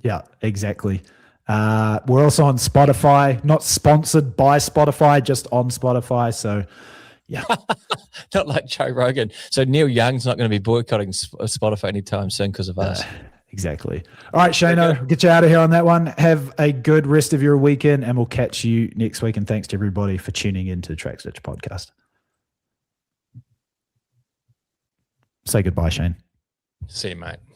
Yeah, exactly. We're also on Spotify, not sponsored by Spotify, just on Spotify. So, yeah. Not like Joe Rogan. So Neil Young's not going to be boycotting Spotify anytime soon because of us. Exactly. All right, Shano, get you out of here on that one. Have a good rest of your weekend, and we'll catch you next week. And thanks to everybody for tuning in to the Track Stitch podcast. Say goodbye, Shane. See you, mate.